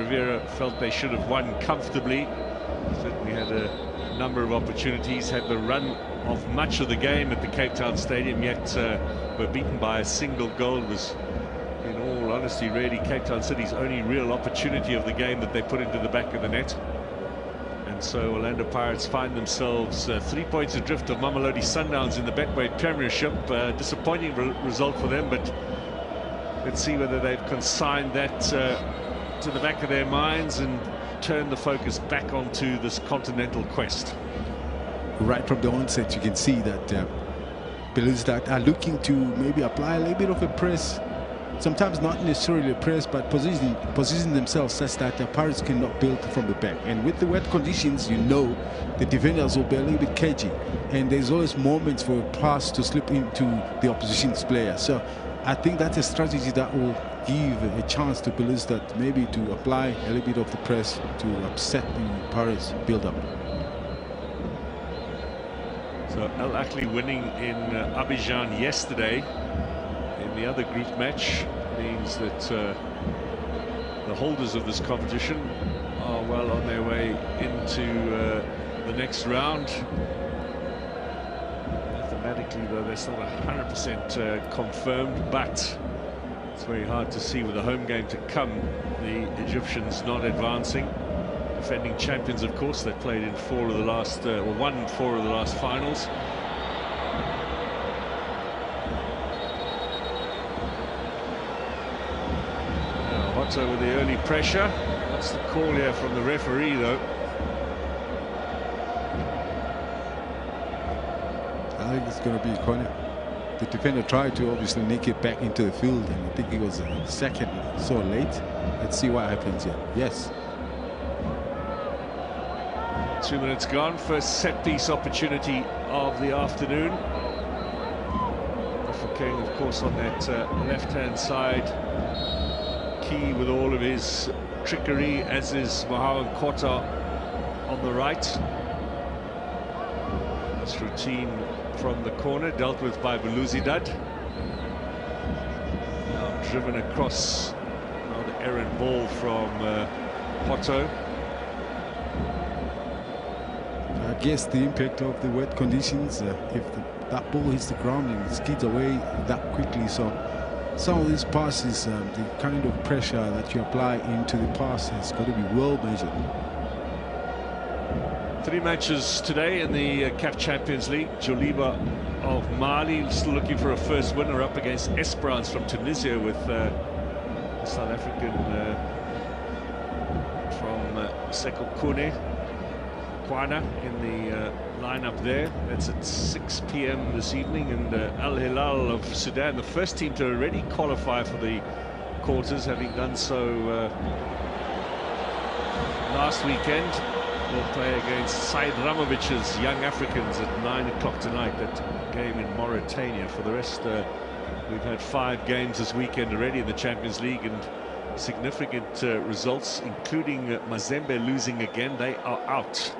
Rivera felt they should have won comfortably. Certainly had a number of opportunities, had the run of much of the game at the Cape Town Stadium, yet were beaten by a single goal. It was, in all honesty, really Cape Town City's only real opportunity of the game that they put into the back of the net. And so Orlando Pirates find themselves 3 points adrift of Mamelodi Sundowns in the Betway Premiership. Disappointing result for them, but let's see whether they've consigned that to the back of their minds and turn the focus back onto this continental quest. Right from the onset, you can see that Belouizdad are looking to maybe apply a little bit of a press. Sometimes not necessarily a press, but position themselves such that the Pirates cannot build from the back. And with the wet conditions, you know, the defenders will be a little bit cagey. And there's always moments for a pass to slip into the opposition's player. So I think that's a strategy that will give a chance to Belouizdad maybe to apply a little bit of the press to upset the Pirates build-up. So Al Ahly winning in Abidjan yesterday in the other group match means that the holders of this competition are well on their way into the next round. Mathematically, though, they're still 100% confirmed, but it's very hard to see with the home game to come the Egyptians not advancing. Defending champions, of course, they played in won 4 of the last finals. Hotto with the early pressure. What's the call here from the referee, though? I think it's going to be a corner. The defender tried to obviously nick it back into the field, and I think it was a second so late. Let's see what happens here. Yes. 2 minutes gone. First set-piece opportunity of the afternoon. King, of course, on that left-hand side. Key with all of his trickery, as is Mohamed Kota on the right. This routine from the corner, dealt with by Belouizdad. Now driven across, the errant ball from Hotto. I guess the impact of the wet conditions, if that ball hits the ground and it skids away that quickly, so some of these passes, the kind of pressure that you apply into the pass has got to be well measured. 3 matches today in the CAF Champions League. Joliba of Mali still looking for a first winner, up against Esperance from Tunisia, with South African from Seko Kone Kwana in the lineup there. That's at 6 p.m. this evening. And Al Hilal of Sudan, the first team to already qualify for the quarters, having done so last weekend, will play against Said Ramovic's Young Africans at 9 o'clock tonight. That game in Mauritania. For the rest, we've had 5 games this weekend already in the Champions League, and significant results, including Mazembe losing again. They are out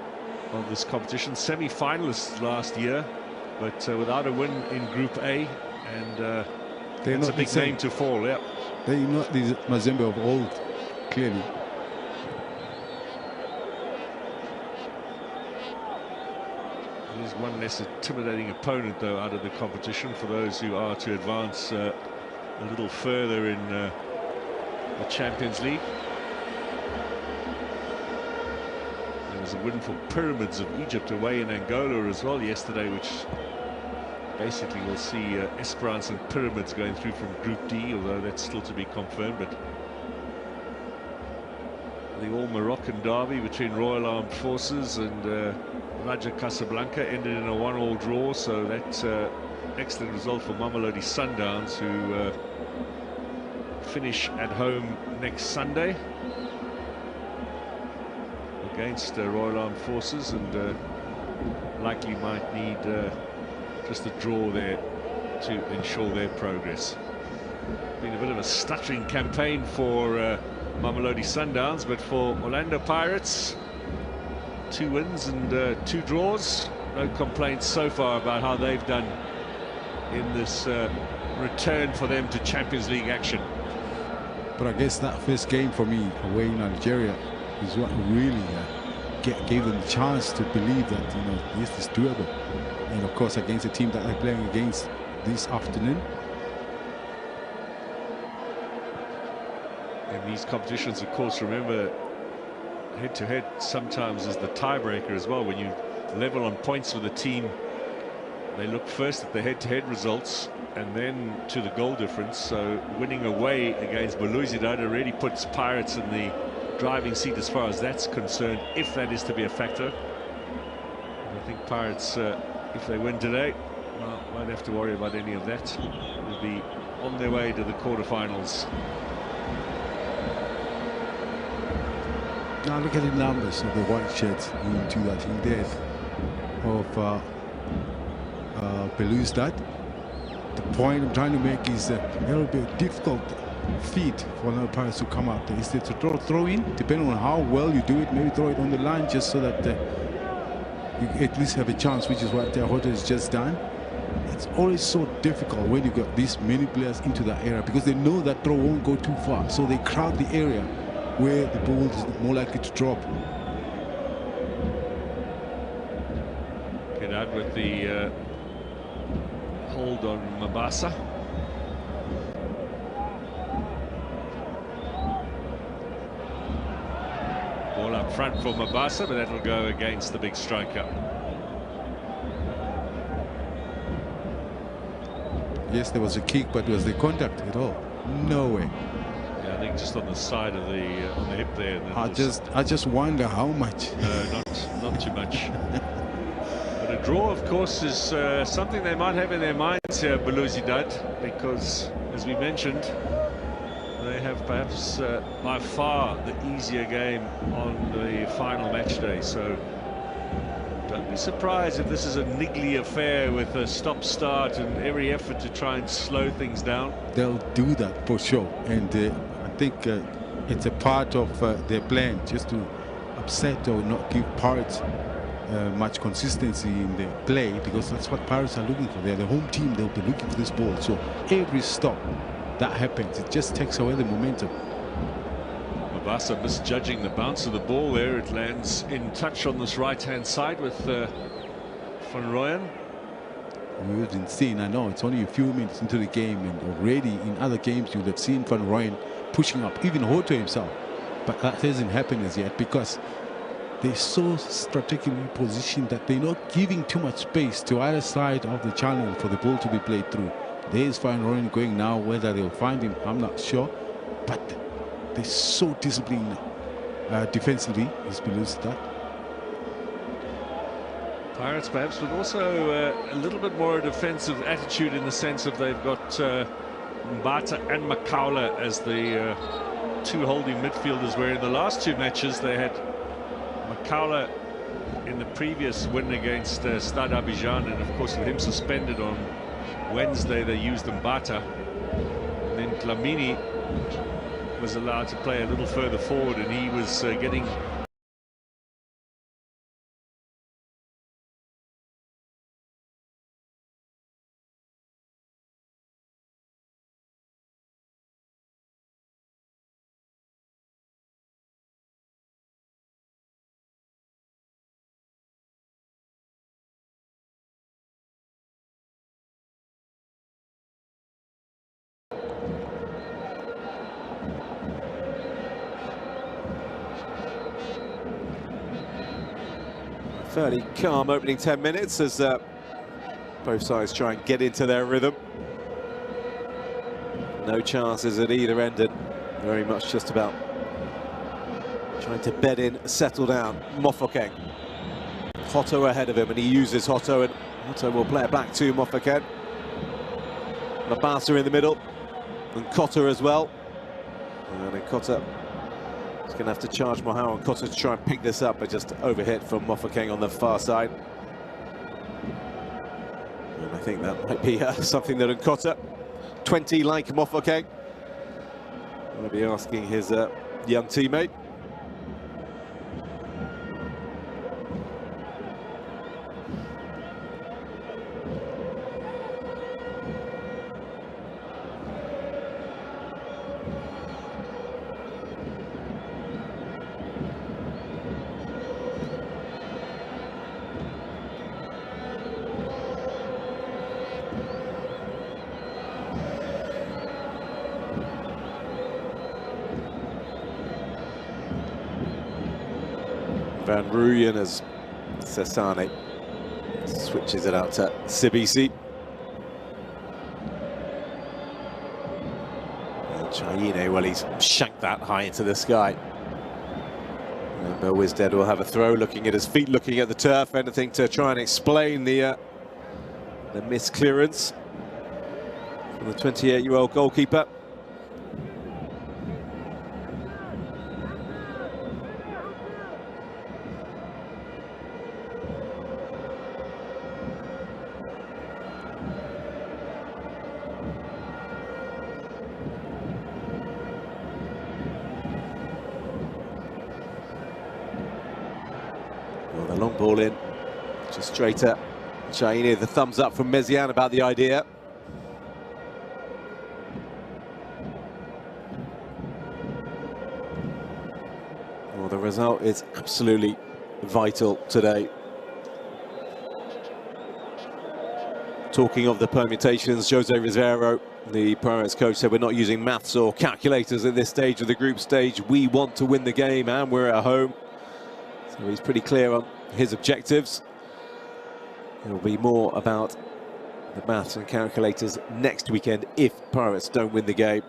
of this competition. Semi-finalists last year, but without a win in Group A, and it's a big name to fall. Yeah, they're not the Mazembe of old, clearly. There's one less intimidating opponent, though, out of the competition for those who are to advance a little further in the Champions League. There was a win for Pyramids of Egypt away in Angola as well yesterday, which basically will see Esperance and Pyramids going through from Group D, although that's still to be confirmed. But the all-Moroccan derby between Royal Armed Forces and Raja Casablanca ended in a 1-1 draw, so that's excellent result for Mamelodi Sundowns, who finish at home next Sunday against Royal Armed Forces, and likely might need just a draw there to ensure their progress. Been a bit of a stuttering campaign for Mamelodi Sundowns, but for Orlando Pirates, 2 wins and 2 draws. No complaints so far about how they've done in this return for them to Champions League action. But I guess that first game for me away in Algeria is what really gave them the chance to believe that, you know, this is doable. And of course, against a team that they're playing against this afternoon. In these competitions, of course, remember, head-to-head sometimes is the tiebreaker as well. When you level on points with a team, they look first at the head-to-head results and then to the goal difference. So winning away against Belouizdad already puts Pirates in the driving seat as far as that's concerned, if that is to be a factor. And I think Pirates, if they win today, well, won't have to worry about any of that. They'll be on their way to the quarterfinals. Now look at the numbers of the white shirts into that indeed of Belouizdad. The point I'm trying to make is that it'll be a difficult feat for another Pirates to come out there. Is it to throw in, depending on how well you do it, maybe throw it on the line just so that you at least have a chance, which is what Hoto has just done. It's always so difficult when you got these many players into that area because they know that throw won't go too far, so they crowd the area where the ball is more likely to drop. Get out with the hold on Mabasa. Ball up front for Mabasa, but that'll go against the big striker. Yes, there was a kick, but was there contact at all? No way. Yeah, I think just on the side of the on the hip there. I just wonder how much. No, not too much. But a draw, of course, is something they might have in their minds here, Belouizdad, because, as we mentioned, they have perhaps by far the easier game on the final match day. So don't be surprised if this is a niggly affair with a stop-start and every effort to try and slow things down. They'll do that for sure, and I think it's a part of their plan, just to upset or not give Pirates much consistency in their play, because that's what Pirates are looking for. They're the home team, they'll be looking for this ball. So every stop that happens, it just takes away the momentum. Mabasa misjudging the bounce of the ball there. It lands in touch on this right-hand side with Van Rooyen. We've been seeing, I know it's only a few minutes into the game, and already in other games you would have seen Van Rooyen pushing up, even Hoto himself. But that hasn't happened as yet because they're so strategically positioned that they're not giving too much space to either side of the channel for the ball to be played through. There's Van Rooyen going now. Whether they'll find him, I'm not sure. But they're so disciplined defensively, is Belouizdad. Pirates perhaps with also a little bit more defensive attitude, in the sense of they've got Mbata and Makaula as the two holding midfielders, where in the last two matches they had Makaula in the previous win against Stade Abidjan, and of course with him suspended on Wednesday they used Mbata, and then Dlamini was allowed to play a little further forward, and he was getting fairly calm opening 10 minutes as both sides try and get into their rhythm. No chances at either end, and very much just about trying to bed in, settle down. Mofokeng. Hoto ahead of him, and he uses Hoto, and Hoto will play it back to Mofokeng. Mabasa in the middle, and Cotter as well. And then Cotter is going to have to charge Mohamed Cotter to try and pick this up, but just overhit from Mofokeng on the far side. And I think that might be something that Nkota, 20 like Mofokeng, will be asking his young teammate. Van Rooyen as Sessane switches it out to Sibisi. And Chaine, well, he's shanked that high into the sky. And Belouizdad will have a throw, looking at his feet, looking at the turf, anything to try and explain the missed clearance from the 28-year-old goalkeeper. Well, the long ball in, just straight at Chaine. The thumbs up from Meziane about the idea. Well, the result is absolutely vital today. Talking of the permutations, Jose Rivero, the Pirates coach, said we're not using maths or calculators at this stage of the group stage. We want to win the game and we're at home. So he's pretty clear on his objectives. It'll be more about the maths and calculators next weekend if Pirates don't win the game.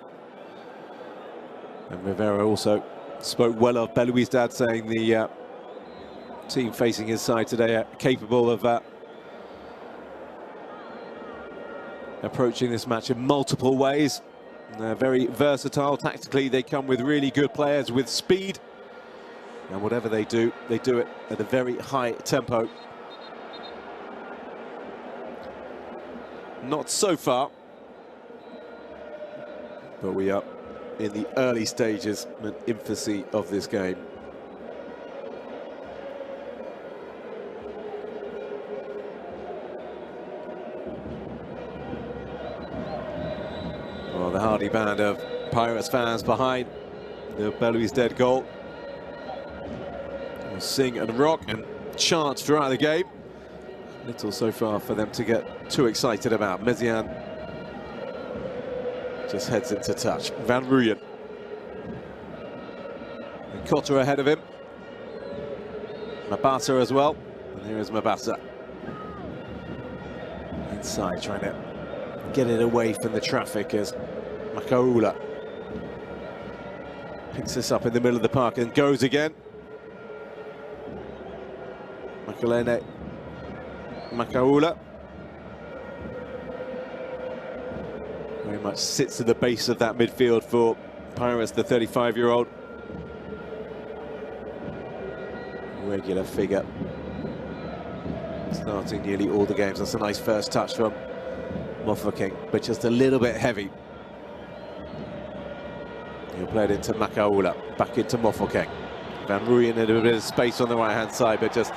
And Rivera also spoke well of Belouizdad, saying the team facing his side today are capable of approaching this match in multiple ways. They're very versatile. Tactically, they come with really good players with speed. And whatever they do it at a very high tempo. Not so far, but we are in the early stages and infancy of this game. Well, the hardy band of Pirates fans behind the Belouizdad goal will sing and rock and chant throughout the game. Little so far for them to get too excited about. Meziane just heads into touch. Van Rooyen. And Cotter ahead of him. Mabasa as well. And here is Mabasa. Inside, trying to get it away from the traffic as Makaula picks this up in the middle of the park and goes again. Makalene Makaula very much sits at the base of that midfield for Pirates, the 35-year-old. Regular figure. Starting nearly all the games. That's a nice first touch from Mofokeng, but just a little bit heavy. He'll play it into Makaula, back into Mofokeng. Van Rooyen had a bit of space on the right-hand side, but just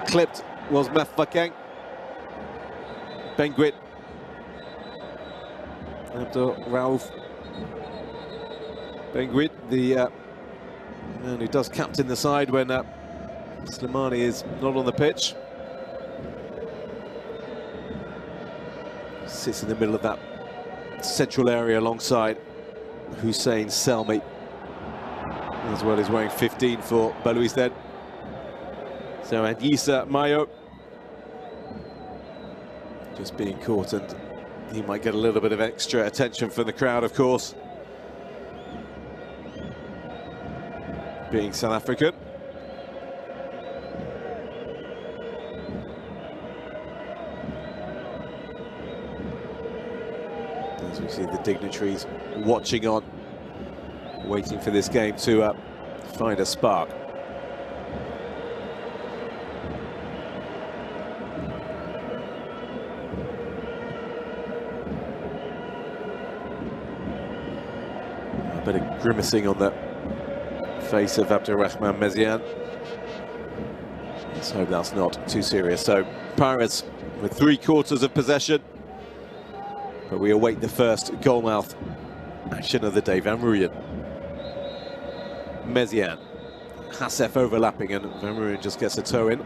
clipped was Mofokeng. Benguit. After Raouf. Benguit, the man who does captain the side when Slimani is not on the pitch. Sits in the middle of that central area alongside Hussein Selmi, as well as wearing 15 for Belouizdad. So, and Yisa Mayo just being caught, and he might get a little bit of extra attention from the crowd, of course, being South African. As we see the dignitaries watching on, waiting for this game to find a spark. A bit of grimacing on the face of Abdurrahman Meziane. Let's hope that's not too serious. So Pirates with 3/4 of possession, but we await the first goalmouth action of the day. Van Rooyen, Meziane, Hassef overlapping, and Van Rooyen just gets a toe in.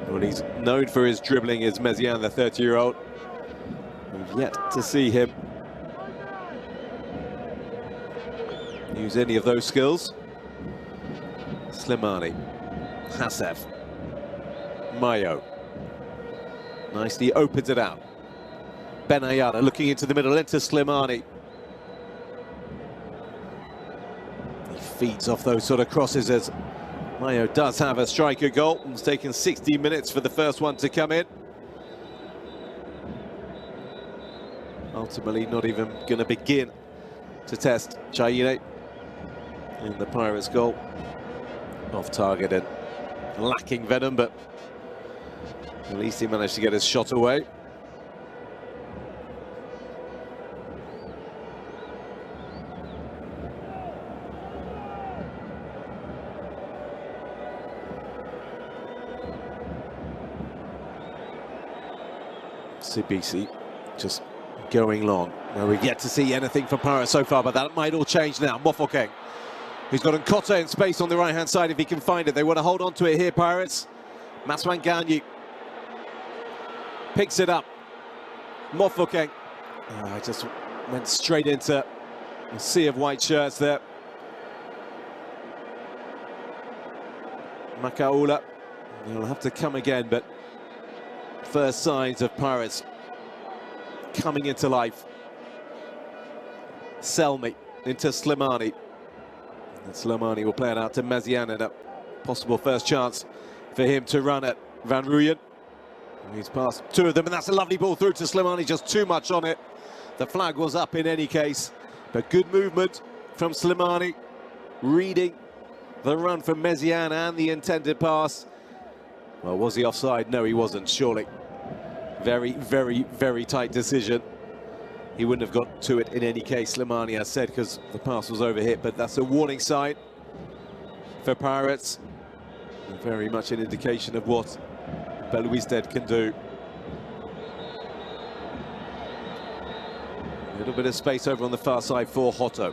Well, he's known for his dribbling, is Meziane, the 30-year-old. We've yet to see him use any of those skills. Slimani, Hasef, Mayo. Nicely opens it out. Belouizdad looking into the middle, into Slimani. He feeds off those sort of crosses as Mayo does have a striker goal. It's taken 60 minutes for the first one to come in. Ultimately not even going to begin to test Chaile in the Pirates' goal. Off target and lacking venom, but at least he managed to get his shot away. Sibisi just going long. Now we've yet to see anything from Pirates so far, but that might all change now. Mofokeng, he's got Nkota in space on the right-hand side if he can find it. They want to hold on to it here, Pirates. Maswanganyi picks it up. Mofokeng just went straight into a sea of white shirts there. Makaula, he'll have to come again, but first signs of Pirates coming into life. Selmi into Slimani. And Slimani will play it out to Mazian, and a possible first chance for him to run at Van Rooyen. He's passed two of them, and that's a lovely ball through to Slimani, just too much on it. The flag was up in any case, but good movement from Slimani, reading the run from Mazian and the intended pass. Well, was he offside? No, he wasn't, surely. Very, very, very tight decision. He wouldn't have got to it in any case, Slimani, as said, because the pass was overhit, but that's a warning sign for Pirates. And very much an indication of what Belouizdad can do. A little bit of space over on the far side for Hotto.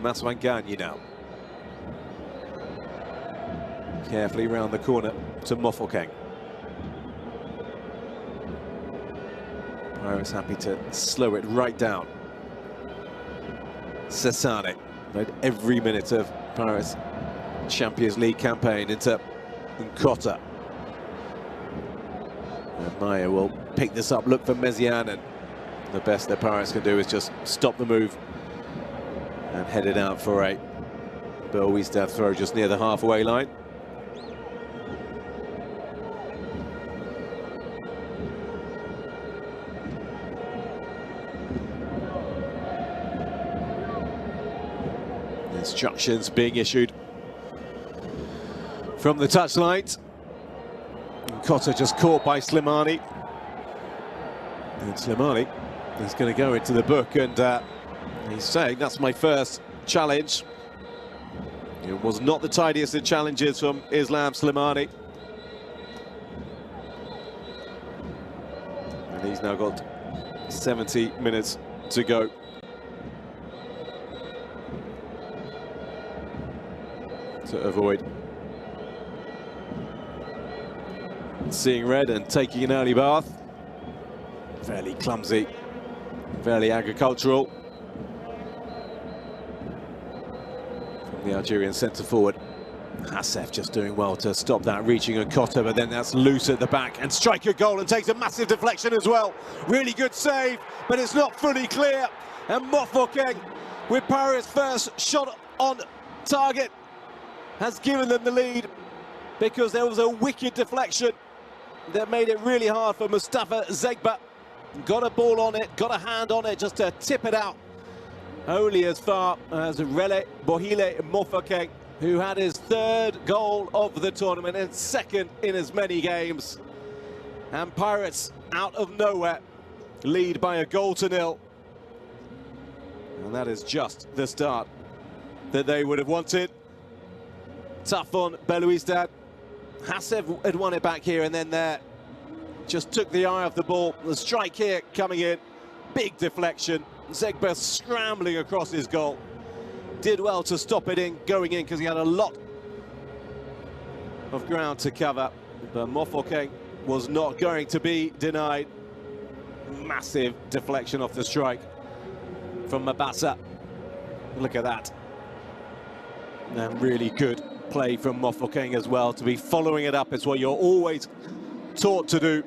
Maswanganyi now. Carefully round the corner to Mofokeng. Pirates happy to slow it right down. Sesane made every minute of Pirates' Champions League campaign into Nkota. And Maya will pick this up, look for Mazian, and the best that Pirates can do is just stop the move and head it out for a Belouizdad throw just near the halfway line. Instructions being issued from the touchlines. Nkota just caught by Slimani. And Slimani is going to go into the book, and he's saying, that's my first challenge. It was not the tidiest of challenges from Islam Slimani. And he's now got 70 minutes to go. To avoid seeing red and taking an early bath. Fairly clumsy, fairly agricultural from the Algerian centre forward. Hasef just doing well to stop that reaching Nkota, but then that's loose at the back, and striker goal, and takes a massive deflection as well. Really good save, but it's not fully clear. And Mofokeng, with Paris' first shot on target, has given them the lead, because there was a wicked deflection that made it really hard for Mustafa Zegba. Got a ball on it, got a hand on it just to tip it out. Only as far as Rele Bohile Mofokeng, who had his third goal of the tournament and second in as many games. And Pirates, out of nowhere, lead by a goal to nil. And that is just the start that they would have wanted. Tough on Belouizdad. Hasef had won it back here and then there. Just took the eye off the ball. The strike here coming in. Big deflection. Zegba scrambling across his goal. Did well to stop it in, going in, because he had a lot of ground to cover. But Mofokeng was not going to be denied. massive deflection off the strike from Mabasa. Look at that. And really good play from Mofokeng as well. To be following it up is what you're always taught to do.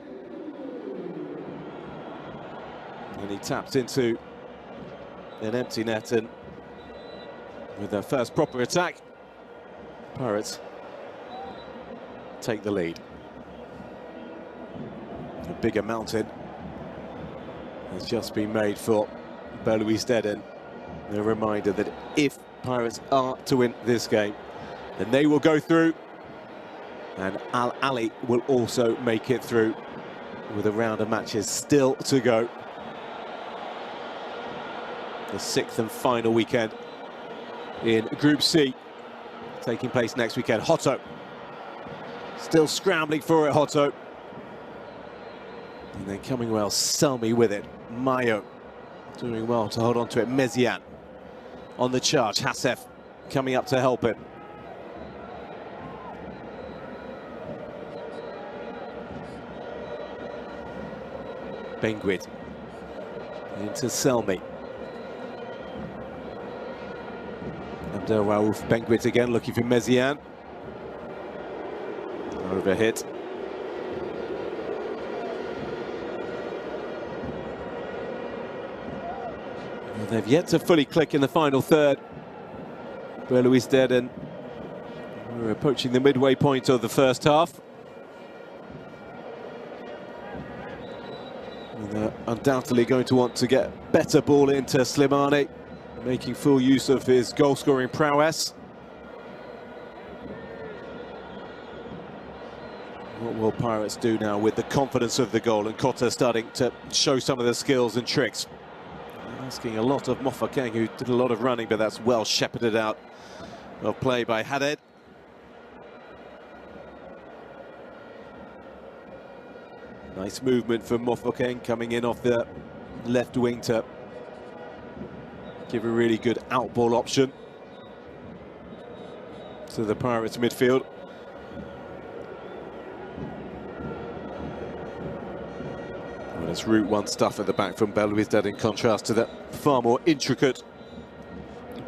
And he tapped into an empty net, and with their first proper attack, Pirates take the lead. A bigger mountain has just been made for Belouizdad, and a reminder that if Pirates are to win this game, then they will go through, and Al Ahly will also make it through, with a round of matches still to go. The 6th and final weekend in Group C, taking place next weekend. Hotto, still scrambling for it, Hotto. And then coming well, Selmy with it. Mayo doing well to hold on to it. Mezian on the charge. Hassef coming up to help him. Benguid into Selmy. Abdel Raouf, Benguid again looking for Mezian. Overhit. Well, they've yet to fully click in the final third. Belouizdad, and we're approaching the midway point of the first half. And they're undoubtedly going to want to get better ball into Slimani, making full use of his goal-scoring prowess. What will Pirates do now with the confidence of the goal, and Kota starting to show some of the skills and tricks? Asking a lot of Mofokeng, who did a lot of running, but that's well shepherded out of play by Haded. Nice movement from Mofokeng, coming in off the left wing to give a really good outball option to the Pirates midfield. Well, it's Route 1 stuff at the back from Belouizdad, in contrast to that far more intricate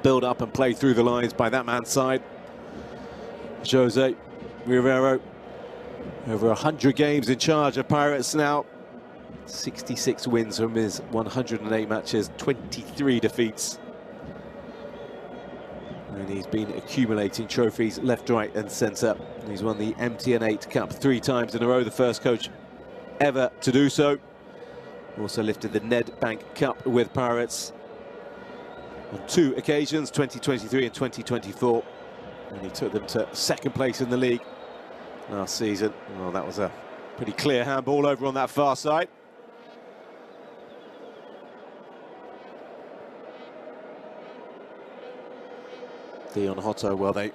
build up and play through the lines by that man's side. Jose Rivero, over 100 games in charge of Pirates now. 66 wins from his 108 matches, 23 defeats. And he's been accumulating trophies left, right and centre. He's won the MTN8 Cup 3 times in a row, the first coach ever to do so. Also lifted the Nedbank Cup with Pirates on 2 occasions, 2023 and 2024. And he took them to second place in the league last season. Well, that was a pretty clear handball over on that far side. Dion Hotto, well, they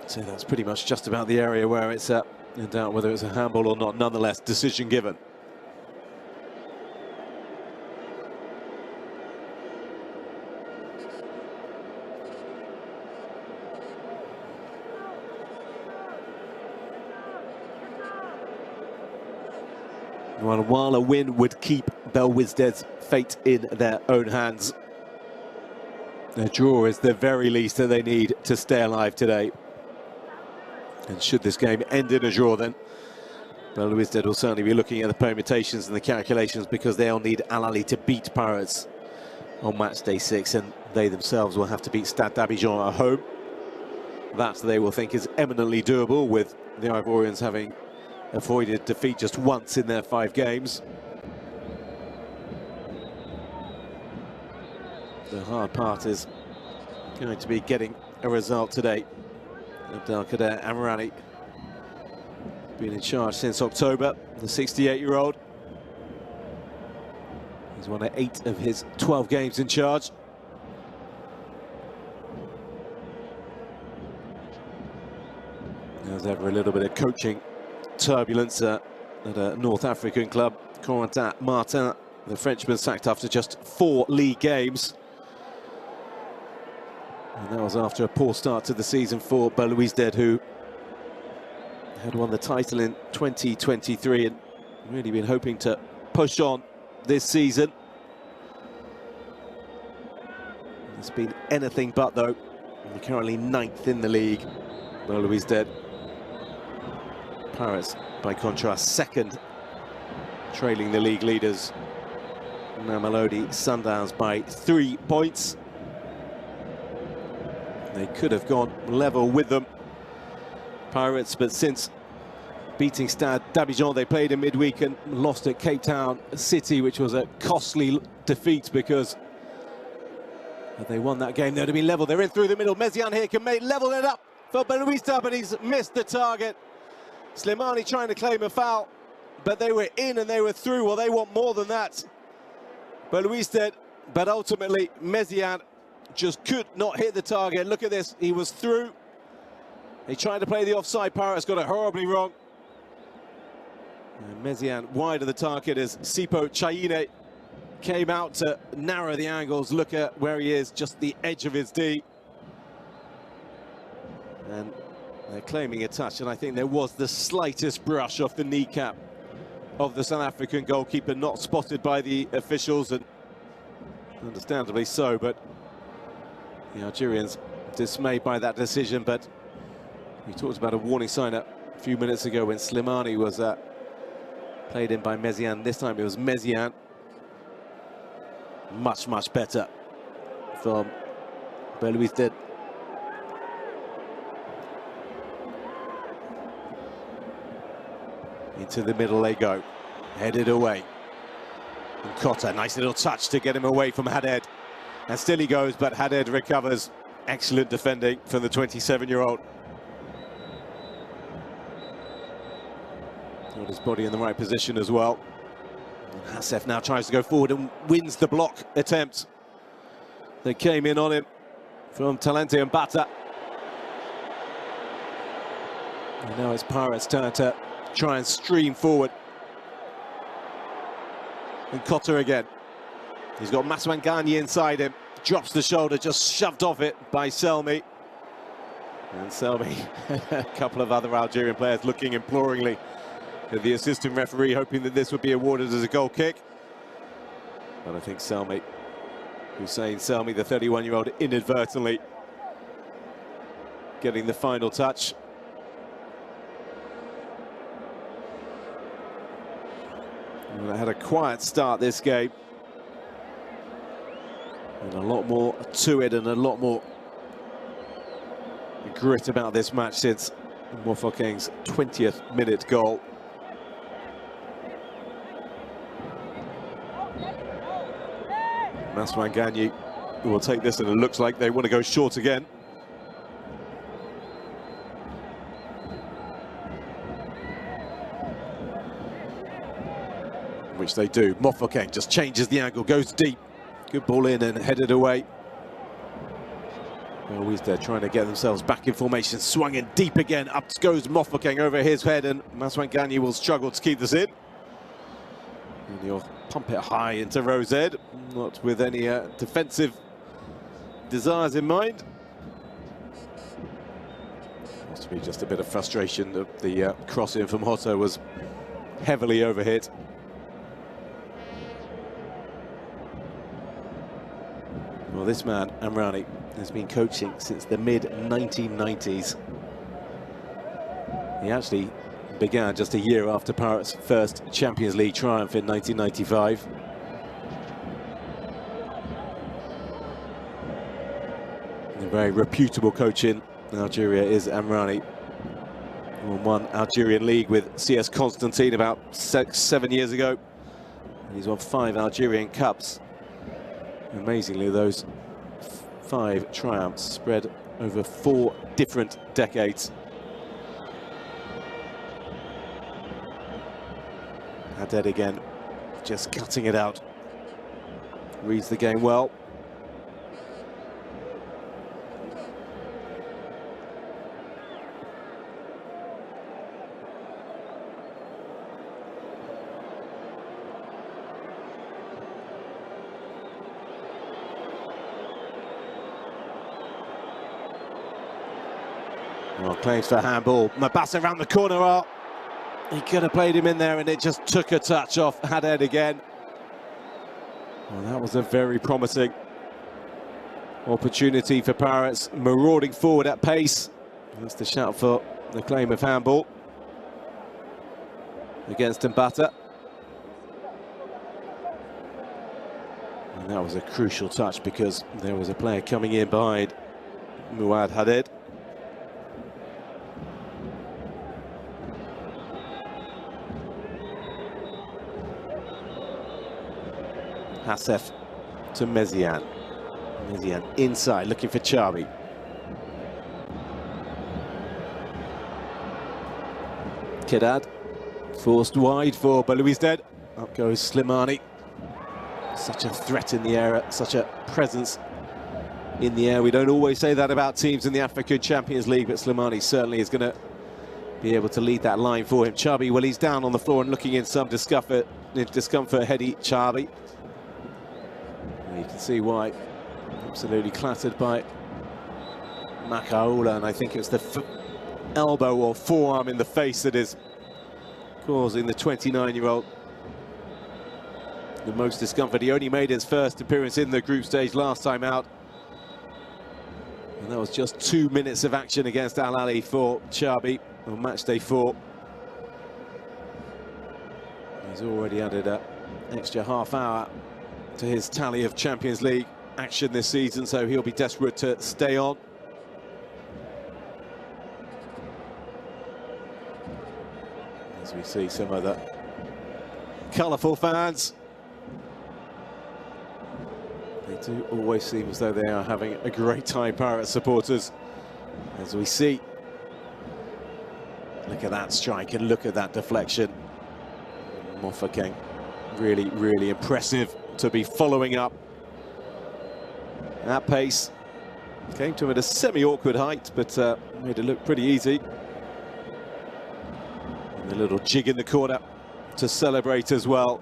say that's pretty much just about the area where it's at. In doubt whether it's a handball or not. Nonetheless, decision given. Well, while a win would keep Belouizdad's fate in their own hands, a draw is the very least that they need to stay alive today. And should this game end in a draw, then Belouizdad will certainly be looking at the permutations and the calculations, because they'll need Al Ahly to beat Pirates on match day 6, and they themselves will have to beat Stade d'Abidjan at home. That they will think is eminently doable, with the Ivorians having avoided defeat just once in their 5 games. The hard part is going to be getting a result today. Abdelkader Amrani, been in charge since October, the 68-year-old. He's won 8 of his 12 games in charge. There's ever a little bit of coaching turbulence at a North African club. Corentin Martin, the Frenchman, sacked after just 4 league games. And that was after a poor start to the season for Belouizdad, who had won the title in 2023 and really been hoping to push on this season. It's been anything but, though. They're currently 9th in the league. Belouizdad. Pirates, by contrast, 2nd, trailing the league leaders. Mamelodi Sundowns by 3 points. They could have gone level with them, Pirates, but since beating Stade d'Abidjan, they played in midweek and lost at Cape Town City, which was a costly defeat because if they won that game, they would have been level. They're in through the middle. Meziane here can level it up for Belouizdad, but he's missed the target. Slimani trying to claim a foul, but they were in and they were through. Well, they want more than that. Belouizdad, but ultimately Meziane just could not hit the target. Look at this, he was through. He tried to play the offside. Pirates got it horribly wrong. And Meziane wide of the target as Sipo Chaine came out to narrow the angles. Look at where he is, just the edge of his D. And they're claiming a touch, and I think there was the slightest brush off the kneecap of the South African goalkeeper, not spotted by the officials, and understandably so, but the Algerians dismayed by that decision. But we talked about a warning sign a few minutes ago when Slimani was played in by Meziane. This time it was Meziane. Much, much better from Belouizdad. Into the middle they go, headed away. And Cotta, nice little touch to get him away from Haded. And still he goes, but Haded recovers. Excellent defending from the 27-year-old. Got his body in the right position as well. And Hassef now tries to go forward and wins the block attempt. They came in on him from Talente and Bata. And now it's Pirates' turn to try and stream forward. And Cotta again. He's got Maswangani inside him. Drops the shoulder, just shoved off it by Selmi. And Selmi, a couple of other Algerian players looking imploringly at the assistant referee, hoping that this would be awarded as a goal kick. But I think Selmi, Hussein Selmi, the 31-year-old, inadvertently getting the final touch. Well, they had a quiet start this game. And a lot more to it and a lot more grit about this match since Mofokeng's 20th minute goal. Maswangani will take this, and it looks like they want to go short again. Which they do. Mofokeng just changes the angle, goes deep. Good ball in and headed away. Belouizdad trying to get themselves back in formation, swung in deep again. Up goes Mofokeng over his head, and Maswangani will struggle to keep this in. And he'll pump it high into Rosed, not with any defensive desires in mind. Must to be just a bit of frustration that the cross-in from Hotto was heavily overhit. Well, this man, Amrani, has been coaching since the mid-1990s. He actually began just a year after Pirates' first Champions League triumph in 1995. A very reputable coach in Algeria is Amrani. Won one Algerian league with CS Constantine about 7 years ago. And he's won 5 Algerian Cups. Amazingly, those 5 triumphs spread over 4 different decades. Haded again, just cutting it out. Reads the game well. Well, claims for handball. Mabassa around the corner. He could have played him in there, and it just took a touch off Haddad again. Well, that was a very promising opportunity for Pirates, marauding forward at pace. That's the shout for the claim of handball against Mbata. And that was a crucial touch because there was a player coming in behind Muad Haddad. Hassef to Mezian. Mezian inside, looking for Chabi. Kedad forced wide for Belouizdad. Up goes Slimani. Such a threat in the air, such a presence in the air. We don't always say that about teams in the African Champions League, but Slimani certainly is going to be able to lead that line for him. Chabi, well, he's down on the floor and looking in some discomfort. Hedi Chabi. You can see why. Absolutely clattered by Makaula, and I think it's the elbow or forearm in the face that is causing the 29-year-old the most discomfort. He only made his first appearance in the group stage last time out, and that was just 2 minutes of action against Al Ahly for Chabi on match day 4. He's already added an extra half hour to his tally of Champions League action this season, so he'll be desperate to stay on. As we see some of the colourful fans. They do always seem as though they are having a great time, Pirates supporters, as we see. Look at that strike and look at that deflection. Mofokeng, really, really impressive to be following up at pace. Came to him at a semi-awkward height, but made it look pretty easy. And a little jig in the corner to celebrate as well.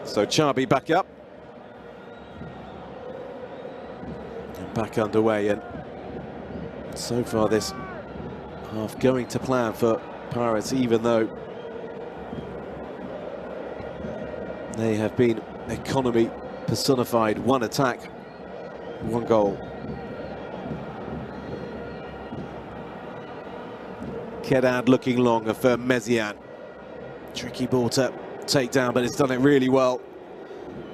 So Chabi back up. And back underway, and so far this half going to plan for Pirates, even though they have been economy personified. 1 attack, 1 goal. Kedad looking longer for Mezian. Tricky ball to take down, but it's done it really well.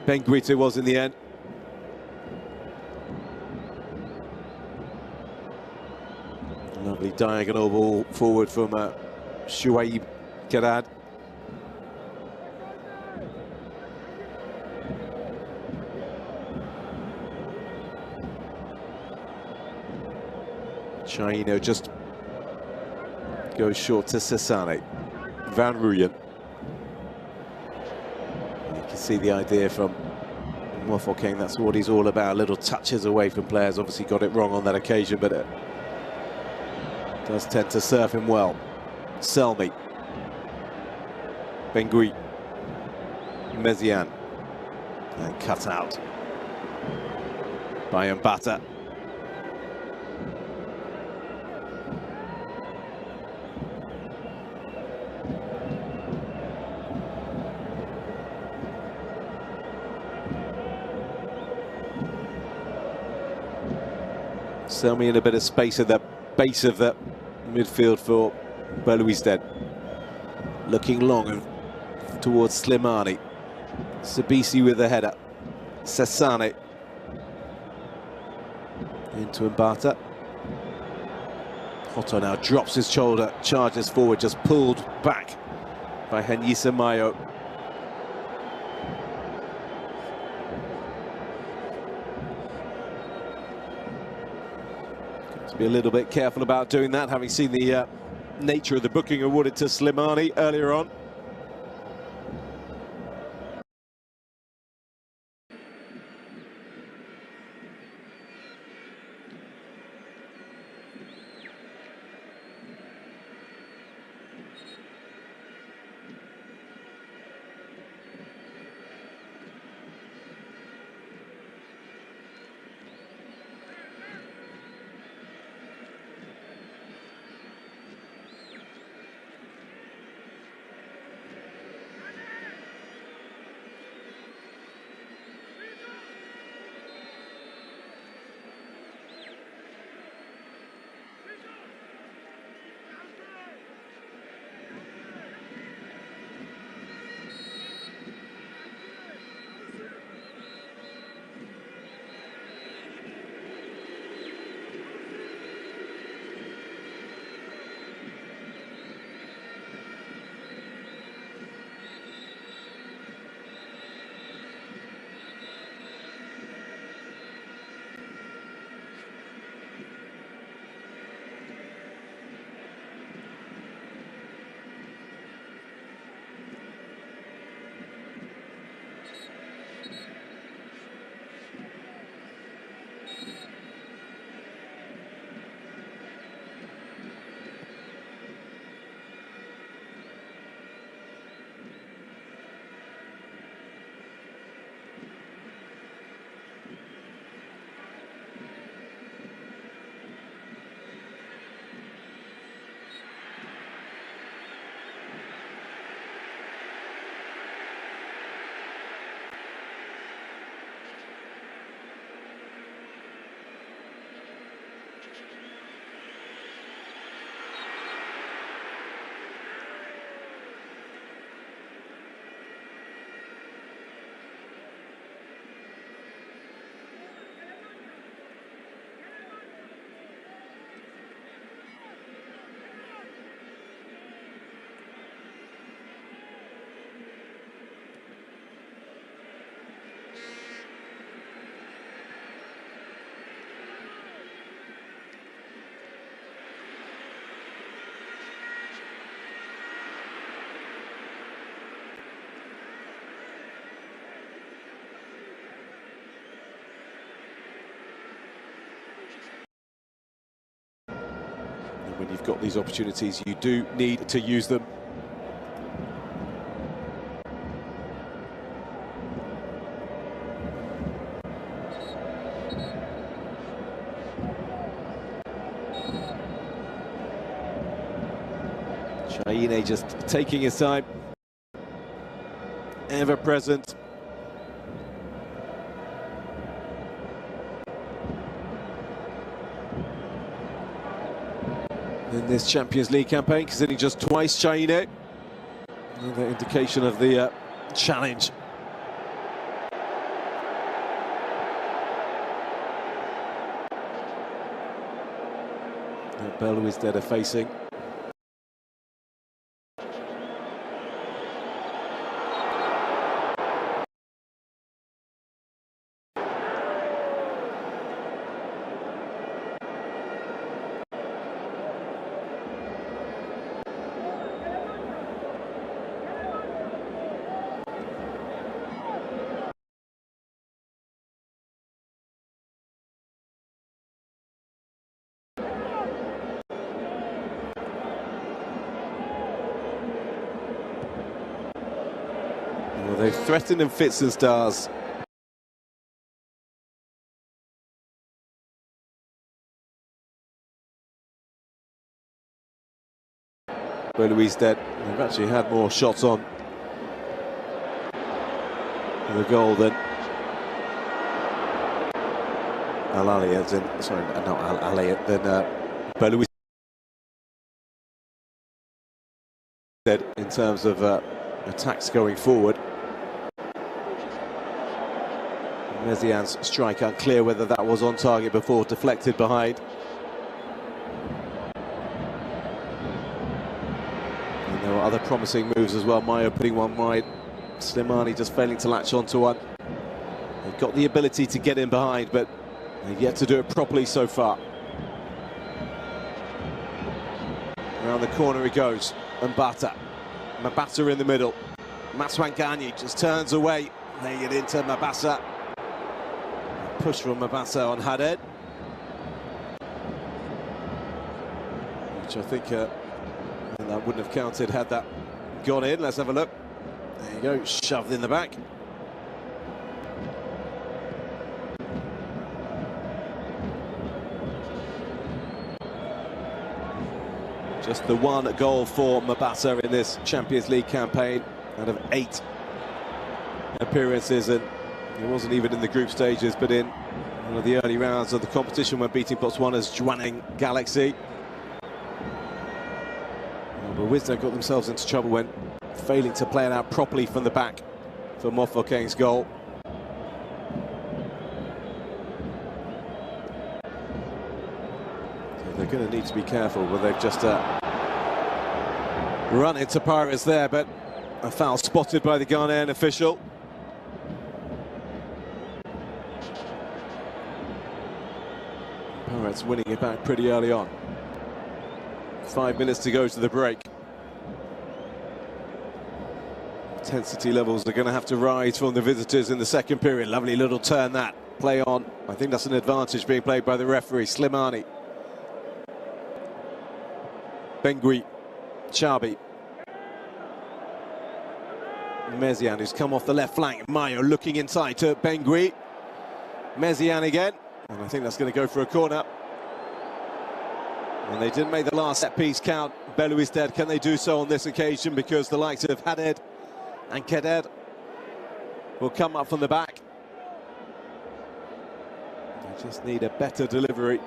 Benguita was in the end. Lovely diagonal ball forward from Shuaib Kedad. Chino just goes short to Sassane. Van Rooyen. You can see the idea from Mofokeng, that's what he's all about. Little touches away from players. Obviously got it wrong on that occasion, but it does tend to serve him well. Selmi. Bengui. Mezian. And cut out by Mbata. Selmi in a bit of space at the base of the midfield for Belouizdad. Looking long and towards Slimani. Sabisi with the header. Sassane. Into Mbata. Hoto now drops his shoulder, charges forward, just pulled back by Henyisa Mayo. Be a little bit careful about doing that, having seen the nature of the booking awarded to Slimani earlier on. And when you've got these opportunities, you do need to use them. Shaine just taking his time, ever present. In this Champions League campaign, conceding just twice, Shaine. Another indication of the challenge. Belouizdad are facing. Well, they've threatened in fits and starts. Belouizdad, they've actually had more shots on the goal than Belouizdad in terms of attacks going forward. Mezian's strike unclear whether that was on target before deflected behind. And there were other promising moves as well. Mayo putting one wide, Slimani just failing to latch onto one. They've got the ability to get in behind, but they've yet to do it properly so far. Around the corner he goes, Mbata in the middle. Maswanganyi just turns away, laying it into Mabasa. Push from Mabasa on Haddad, which I think that wouldn't have counted had that gone in. Let's have a look. There you go, shoved in the back. Just the one goal for Mabasa in this Champions League campaign out of 8 appearances, and he wasn't even in the group stages, but in one of the early rounds of the competition when beating Botswana's Jwaneng Galaxy. Belouizdad got themselves into trouble when failing to play it out properly from the back for Mofokeng's goal. So they're going to need to be careful, but they've just run into Pirates there, but a foul spotted by the Ghanaian official. Pirates winning it back pretty early on. 5 minutes to go to the break. Intensity levels are going to have to rise from the visitors in the second period. Lovely little turn that. Play on. I think that's an advantage being played by the referee. Slimani. Bengui. Chabi. Mezian, who's come off the left flank. Mayo looking inside to Bengui. Mezian again. And I think that's going to go for a corner. And they didn't make the last set piece count. Belouizdad, can they do so on this occasion? Because the likes of Haddad and Keded will come up from the back. They just need a better delivery.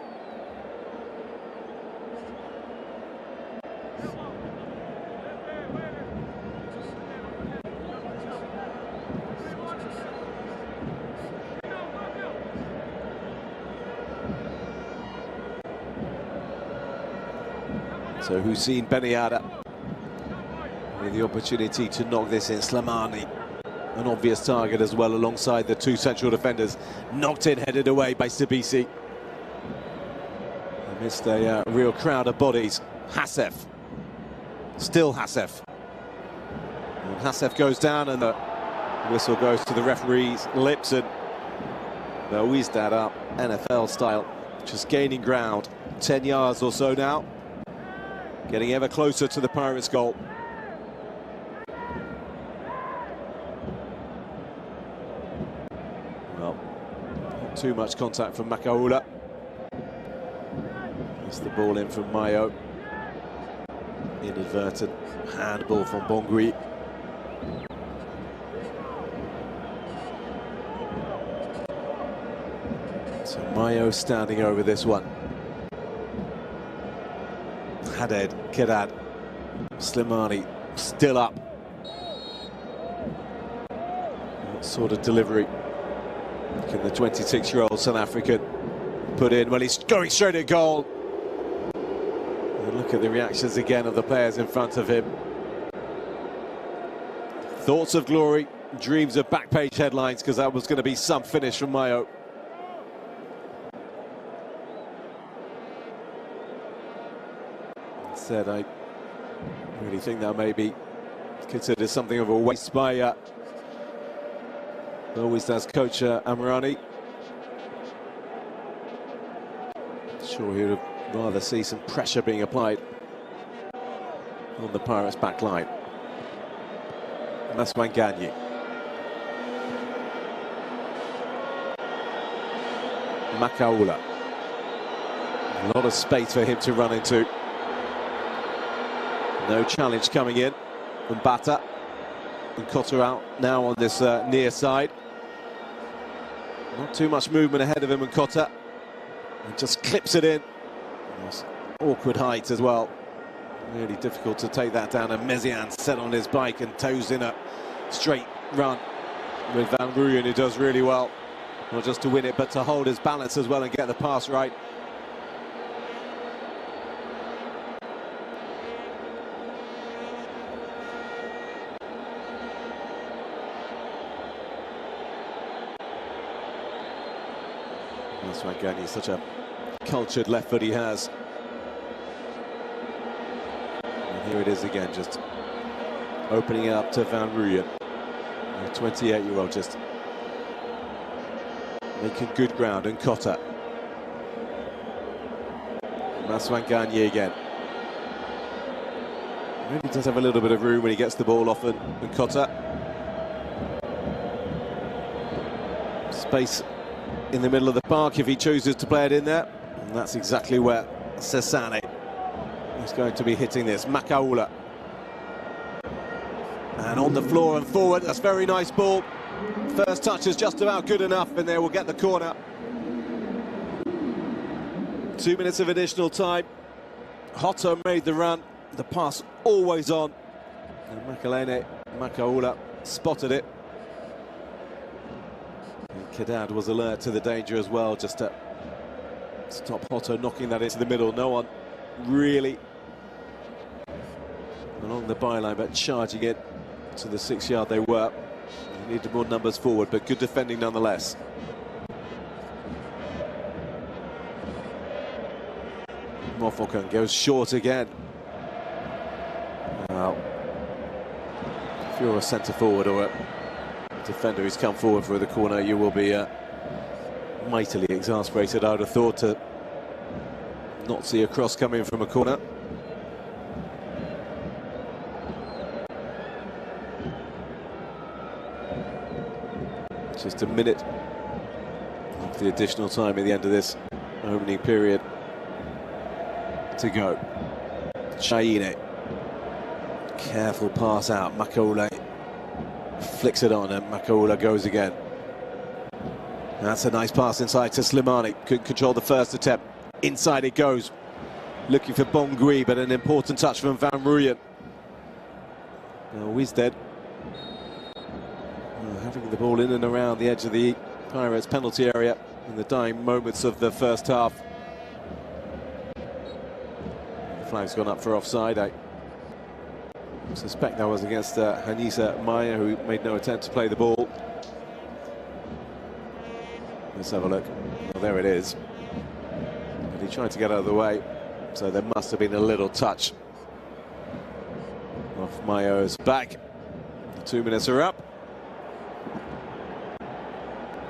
So Hussein Belouizdad with the opportunity to knock this in. Slimani, an obvious target as well, alongside the two central defenders. Knocked in, headed away by Sibisi. Amidst a real crowd of bodies. Hassef. Still Hassef. And Hassef goes down and the whistle goes to the referee's lips, and Belouizdad up NFL style, just gaining ground. 10 yards or so now. getting ever closer to the Pirates' goal. Well, not too much contact from Makaula. Gets the ball in from Mayo. Inadvertent handball from Bongui. So Mayo standing over this one. Haded, Kedad, Slimani still up. What sort of delivery can the 26-year-old South African put in? Well, he's going straight at goal. And look at the reactions again of the players in front of him. Thoughts of glory, dreams of back page headlines, because that was going to be some finish from Mayo. Said I really think that may be considered something of a waste by Belouizdad's coach Amrani. Sure, he would rather see some pressure being applied on the Pirates' back line. Maswanganyi. Makaula. A lot of space for him to run into. No challenge coming in from Bata. And Cotter out now on this near side. Not too much movement ahead of him, and Cotter just clips it in. Nice awkward height as well. Really difficult to take that down. And Mezian set on his bike and toes in a straight run with Van Rooyen, who does really well. Not just to win it, but to hold his balance as well and get the pass right. Maswanganyi, such a cultured left foot he has. And here it is again, just opening it up to Van Rooyen. The 28-year-old just making good ground, and Cotter. Maswanganyi again. Really does have a little bit of room when he gets the ball off, and Cotter. Space in the middle of the park if he chooses to play it in there, and that's exactly where Sesane is going to be hitting this. Makaula, and on the floor and forward. That's very nice ball. First touch is just about good enough, and they will get the corner. 2 minutes of additional time. Hotto made the run, the pass always on, and Makaula spotted it. Kedad was alert to the danger as well, just to stop Hotto knocking that into the middle. No one really along the byline, but charging it to the 6-yard they were. They needed more numbers forward, but good defending nonetheless. Mofokan goes short again. Well, if you're a centre forward or a defender who's come forward for the corner, you will be mightily exasperated, I would have thought, to not see a cross coming from a corner. Just a minute of the additional time at the end of this opening period to go. Shaine, careful pass out. Makaula flicks it on, and Makaula goes again. That's a nice pass inside to Slimani. Couldn't control the first attempt. Inside it goes. Looking for Bongui, but an important touch from Van Rooyen. Belouizdad having the ball in and around the edge of the Pirates penalty area in the dying moments of the first half. The flag's gone up for offside. I suspect that was against Hanisa Maya, who made no attempt to play the ball. Let's have a look. Well, there it is. But he tried to get out of the way, so there must have been a little touch off Mayo's back. The 2 minutes are up.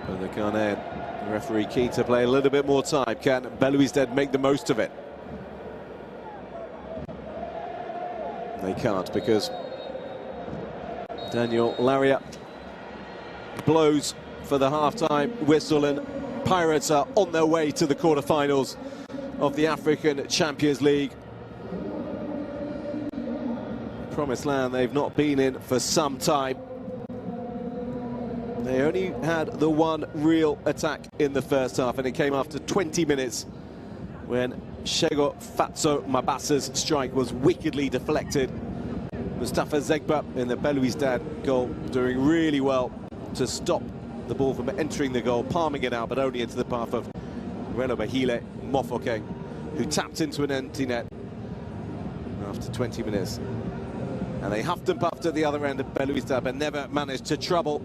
And the Ghanaian referee keen to play a little bit more time. Can Belouizdad make the most of it? they can't, because Daniel Laria blows for the half-time whistle, and Pirates are on their way to the quarter-finals of the African Champions League. Promised land they've not been in for some time. They only had the one real attack in the first half, and it came after 20 minutes when Shego Fatso Mabasa's strike was wickedly deflected. Mustafa Zegba in the Belouizdad goal doing really well to stop the ball from entering the goal, palming it out, but only into the path of Relo Bahile Mofokeng, who tapped into an empty net after 20 minutes. And they huffed and puffed at the other end of Belouizdad, but never managed to trouble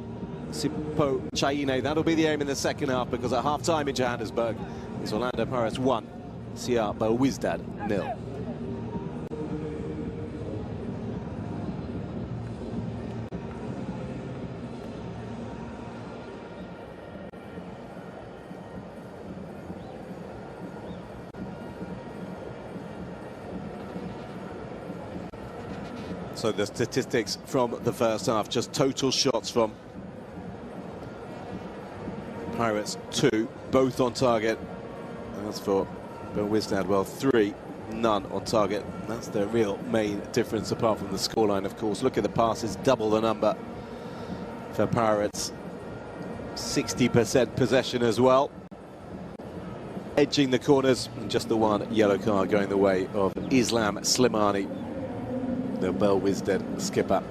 Sipo Chaine. That'll be the aim in the second half, because at half-time in Johannesburg, it's Orlando Pirates 1, CR Belouizdad 0. So the statistics from the first half, just total shots from Pirates 2, both on target. And as for Belouizdad, well, 3, none on target. That's the real main difference, apart from the scoreline, of course. Look at the passes, double the number for Pirates. 60% possession as well. Edging the corners, and just the one yellow card going the way of Islam Slimani, the Belouizdad skipper.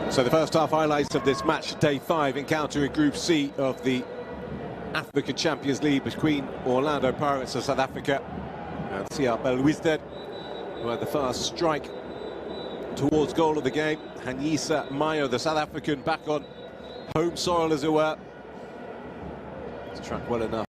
So the first half highlights of this match, day 5 encounter in Group C of the African Champions League between Orlando Pirates of South Africa and CR Belouizdad, who had the first strike towards goal of the game. Hanyisa Mayo, the South African, back on home soil, as it were. It's tracked well enough.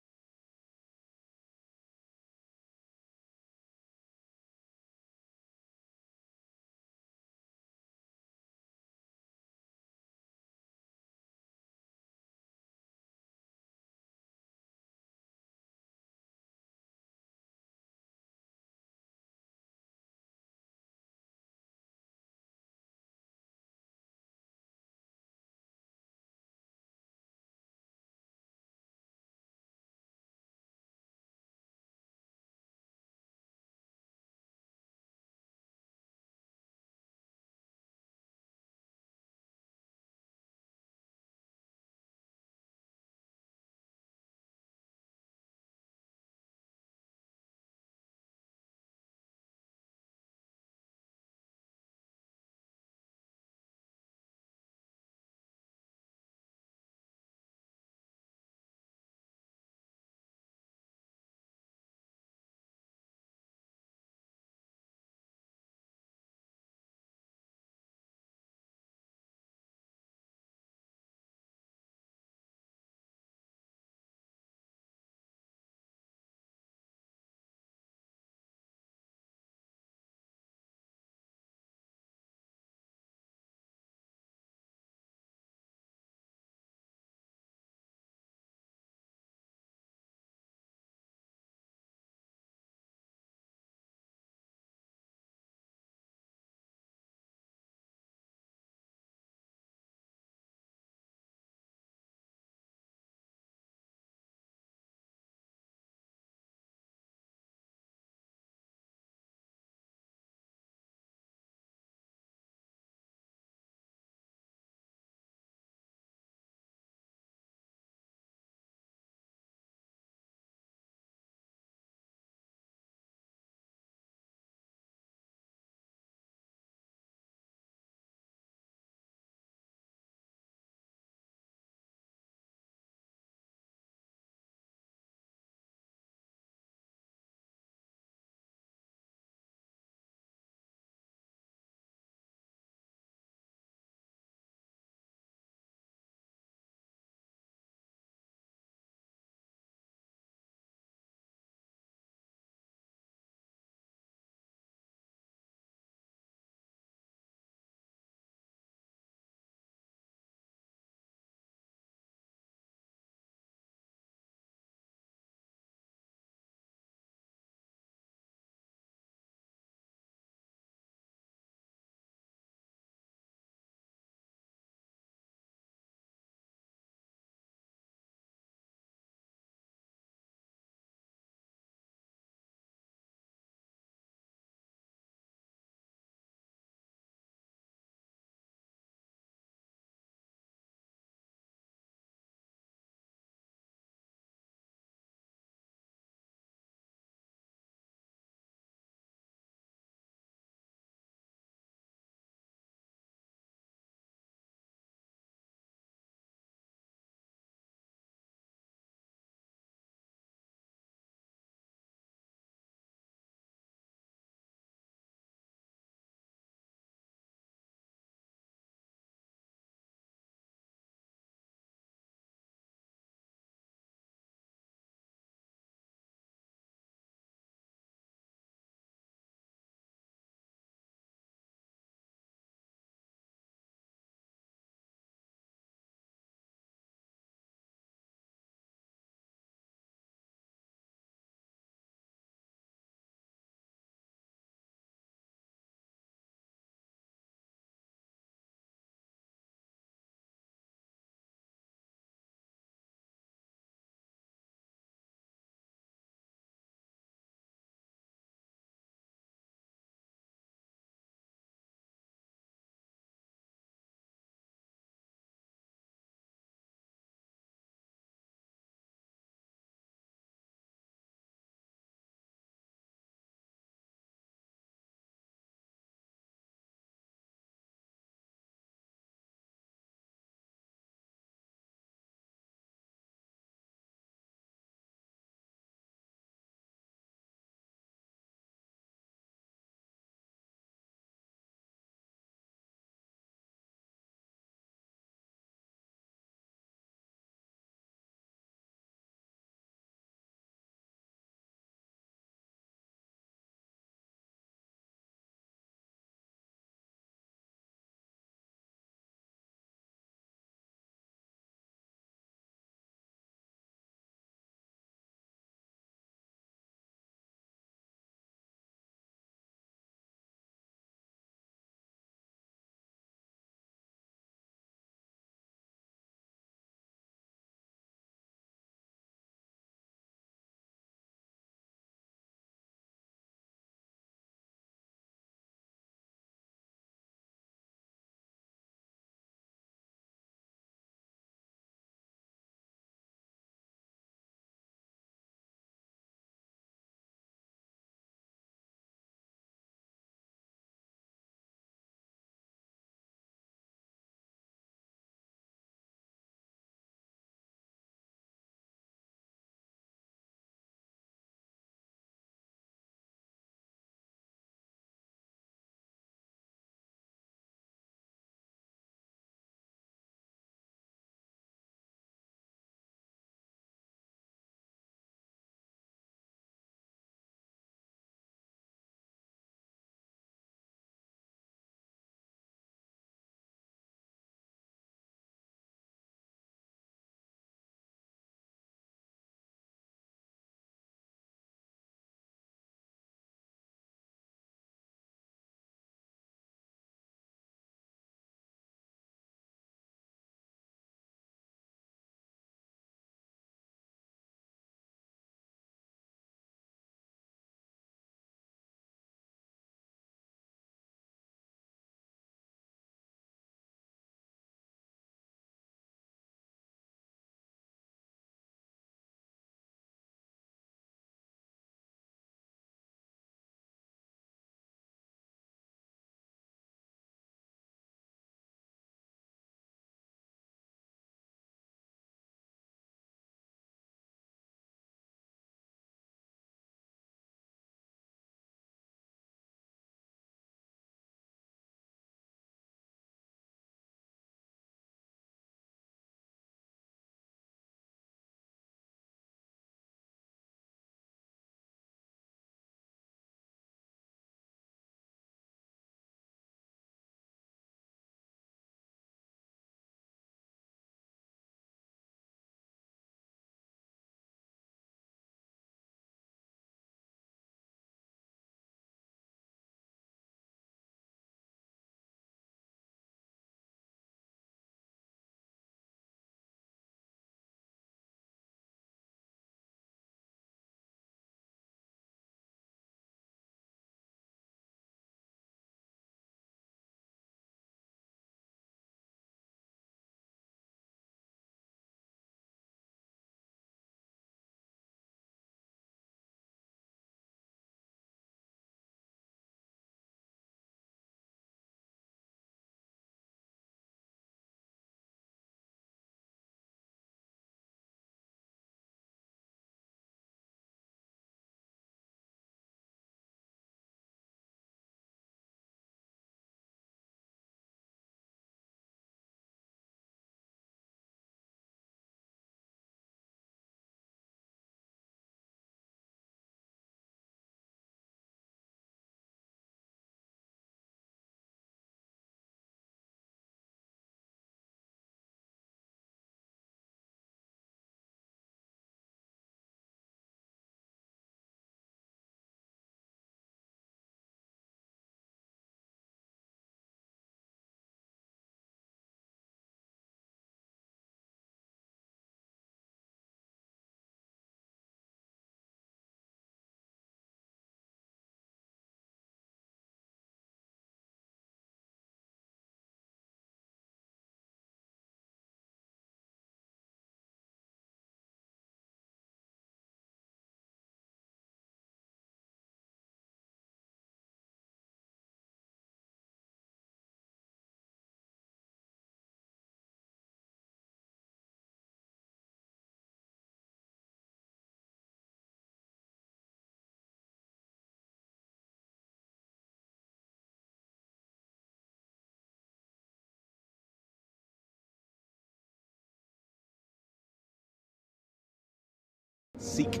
seek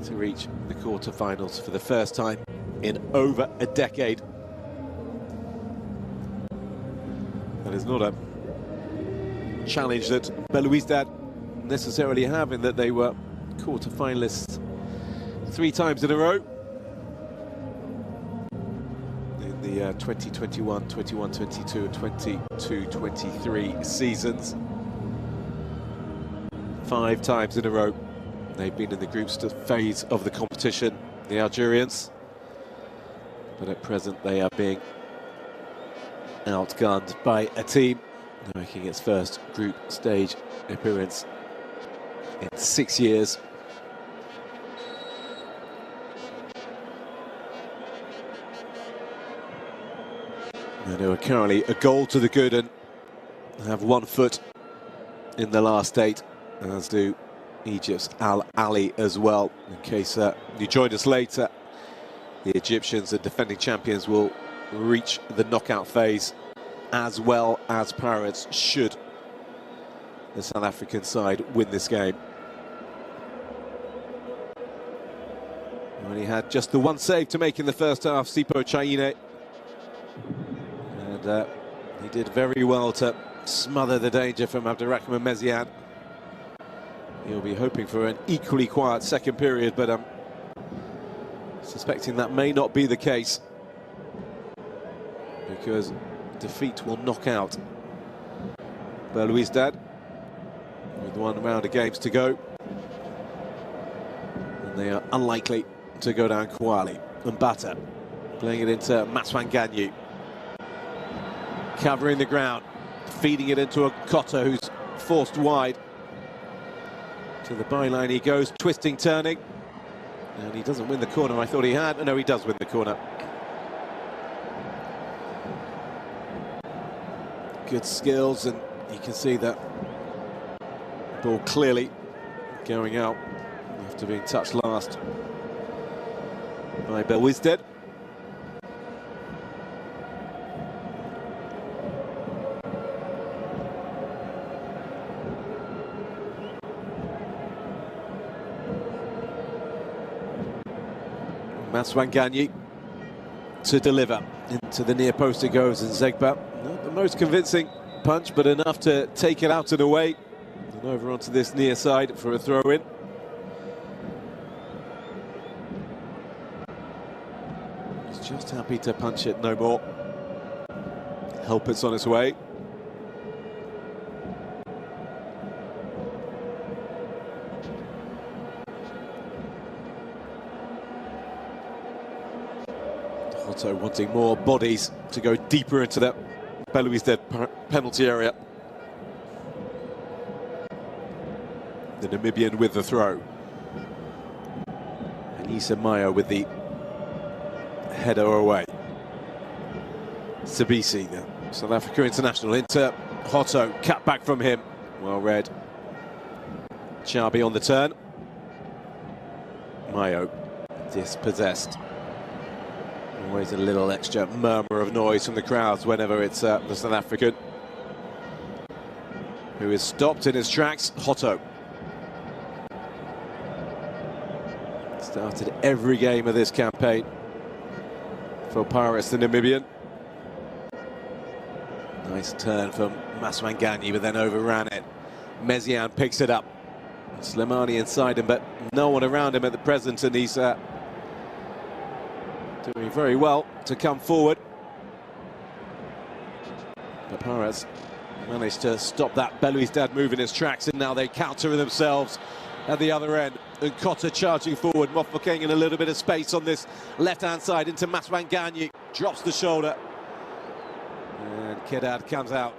to reach the quarter-finals for the first time in over a decade. That is not a challenge that Belouizdad necessarily have, in that they were quarter-finalists 3 times in a row in the 2021, 21-22 and 22-23 seasons. 5 times in a row they've been in the group phase of the competition, the Algerians, but at present they are being outgunned by a team making its first group stage appearance in 6 years. And they are currently a goal to the good and have 1 foot in the last 8, as do Egypt's Al Ali as well. In case you joined us later, the Egyptians, the defending champions, will reach the knockout phase as well as Pirates, should the South African side win this game. Only had just the 1 save to make in the first half, Sipo Chaine. And he did very well to smother the danger from Abderrahmane Meziane. He'll be hoping for an equally quiet second period, but I'm suspecting that may not be the case, because defeat will knock out Belouizdad with 1 round of games to go, and they are unlikely to go down quietly. Mbata playing it into Maswan Ganyu, covering the ground, feeding it into a Kotta who's forced wide. To the byline he goes, twisting, turning, and he doesn't win the corner. I thought he had. No, he does win the corner. Good skills, and you can see that ball clearly going out after being touched last by Belouizdad. Maswan Ganyu to deliver. Into the near post it goes, and Zegba, not the most convincing punch, but enough to take it out and away. And over onto this near side for a throw-in. He's just happy to punch it, no more. Help it's on its way. Otto wanting more bodies to go deeper into that Belouizdad penalty area. The Namibian with the throw. And Issa Mayo with the header away. Sabisi, the South Africa international, into Hotto, cut back from him. Well read. Chabi on the turn. Mayo dispossessed. Always a little extra murmur of noise from the crowds whenever it's the South African who is stopped in his tracks. Hotto started every game of this campaign for Pirates, the Namibian. Nice turn from Maswan Ganyu, but then overran it. Meziane picks it up. Slimani inside him, but no one around him at the present, and he's doing very well to come forward. The Pirates managed to stop that Belouizdad move in his tracks, and now they counter themselves at the other end. And Kotta charging forward, Mofokeng in a little bit of space on this left-hand side into Maswan Ganyu, drops the shoulder, and Kedad comes out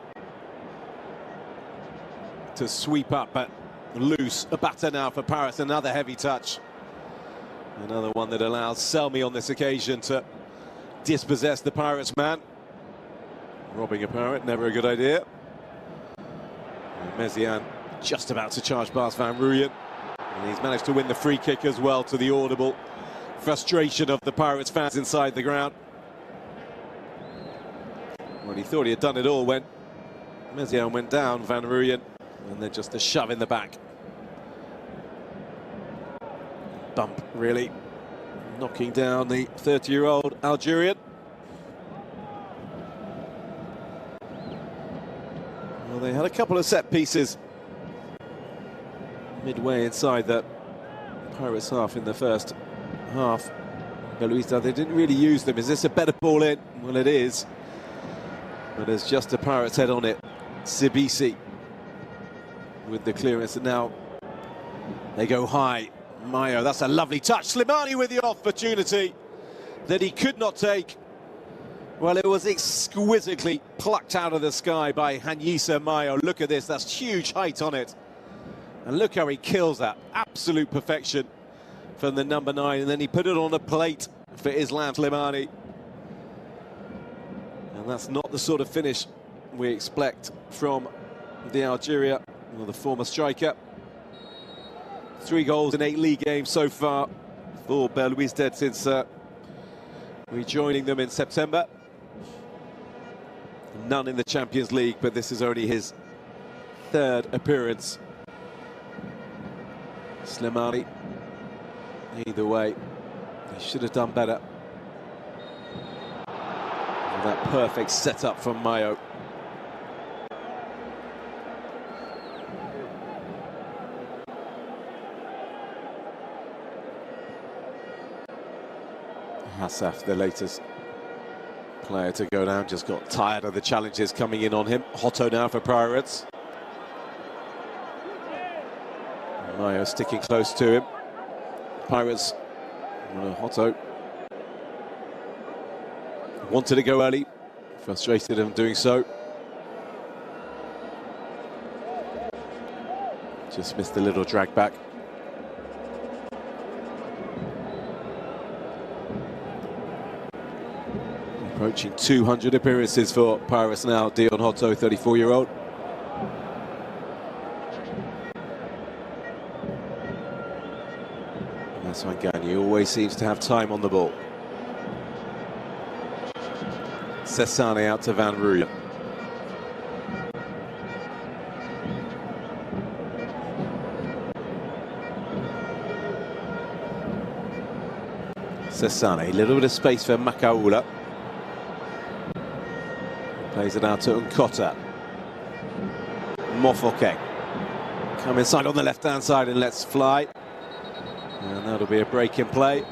to sweep up, but loose. A batter now for Paris, another heavy touch. Another one that allows Selmy on this occasion to dispossess the Pirates man. Robbing a Pirate, never a good idea. And Meziane just about to charge past Van Rooyen. And he's managed to win the free kick as well, to the audible frustration of the Pirates fans inside the ground. Well, he thought he had done it all when Meziane went down, Van Rooyen, and then just a shove in the back. bump, really, knocking down the 30-year-old Algerian. Well, they had a couple of set pieces midway inside the Pirates half in the first half. Belouizdad, they didn't really use them. Is this a better ball in? Well, it is. But there's just a Pirates head on it. Sibisi with the clearance, and now they go high. Mayo, that's a lovely touch. Slimani with the opportunity that he could not take. Well, it was exquisitely plucked out of the sky by Hanyisa Mayo. Look at this, that's huge height on it. And look how he kills that. Absolute perfection from the number 9. And then he put it on a plate for Islam Slimani. And that's not the sort of finish we expect from the Algeria, or the former striker. 3 goals in 8 league games so far for Belouizdad since rejoining them in September. None in the Champions League, but this is only his 3rd appearance. Slimani, either way, he should have done better. And that perfect setup from Mayo. Hassaf, the latest player to go down, just got tired of the challenges coming in on him. Hotto now for Pirates. Mayo sticking close to him. Pirates, Hotto wanted to go early, frustrated him doing so. Just missed the little drag back. Approaching 200 appearances for Pirates now, Dion Hotto, 34-year-old. Maswangani always seems to have time on the ball. Sessane out to Van Rooyen. Sessane, a little bit of space for Makaula. Plays it out to Nkota. Mofoke. Come inside on the left-hand side and lets fly. And that'll be a break in play.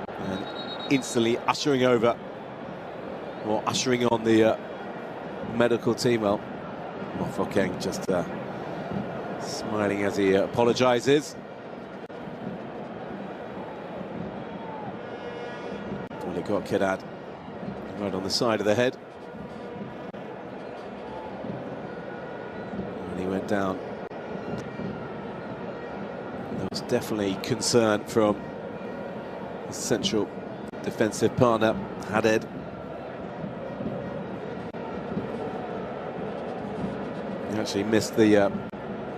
And instantly ushering over, or ushering on the medical team. Well, Mofoke just smiling as he apologises. Well, he got Kidad right on the side of the head. Went down. There was definitely concern from his central defensive partner, Haded. He actually missed the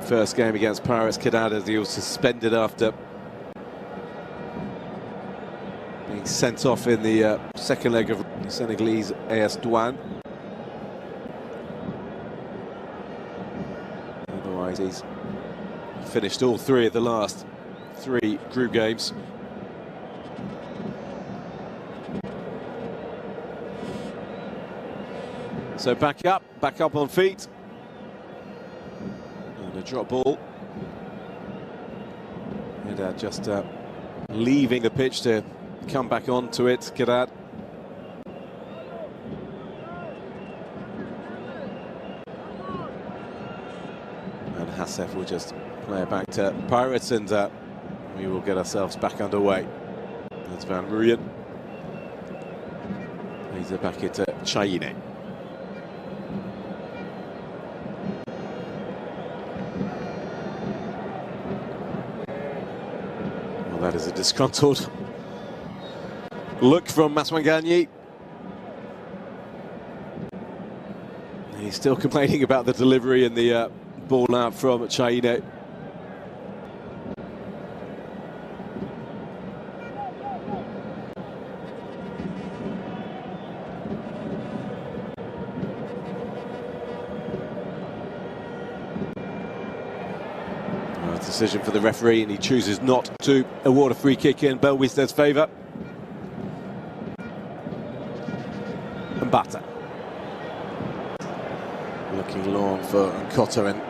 first game against Pirates. Kidad, as he was suspended after being sent off in the second leg of the Senegalese AS Douane. He's finished all 3 of the last 3 group games. So back up on feet. And a drop ball. And just leaving the pitch to come back onto it, Kidad. Hassef will just play it back to Pirates, and we will get ourselves back underway. That's Van Rooyen. Plays it back into Chaine. Well, that is a disgruntled look from Maswangani. He's still complaining about the delivery and the ball out from Chaine. decision for the referee, and he chooses not to award a free kick in Belouizdad's favour. And Bata looking long for Nkota, and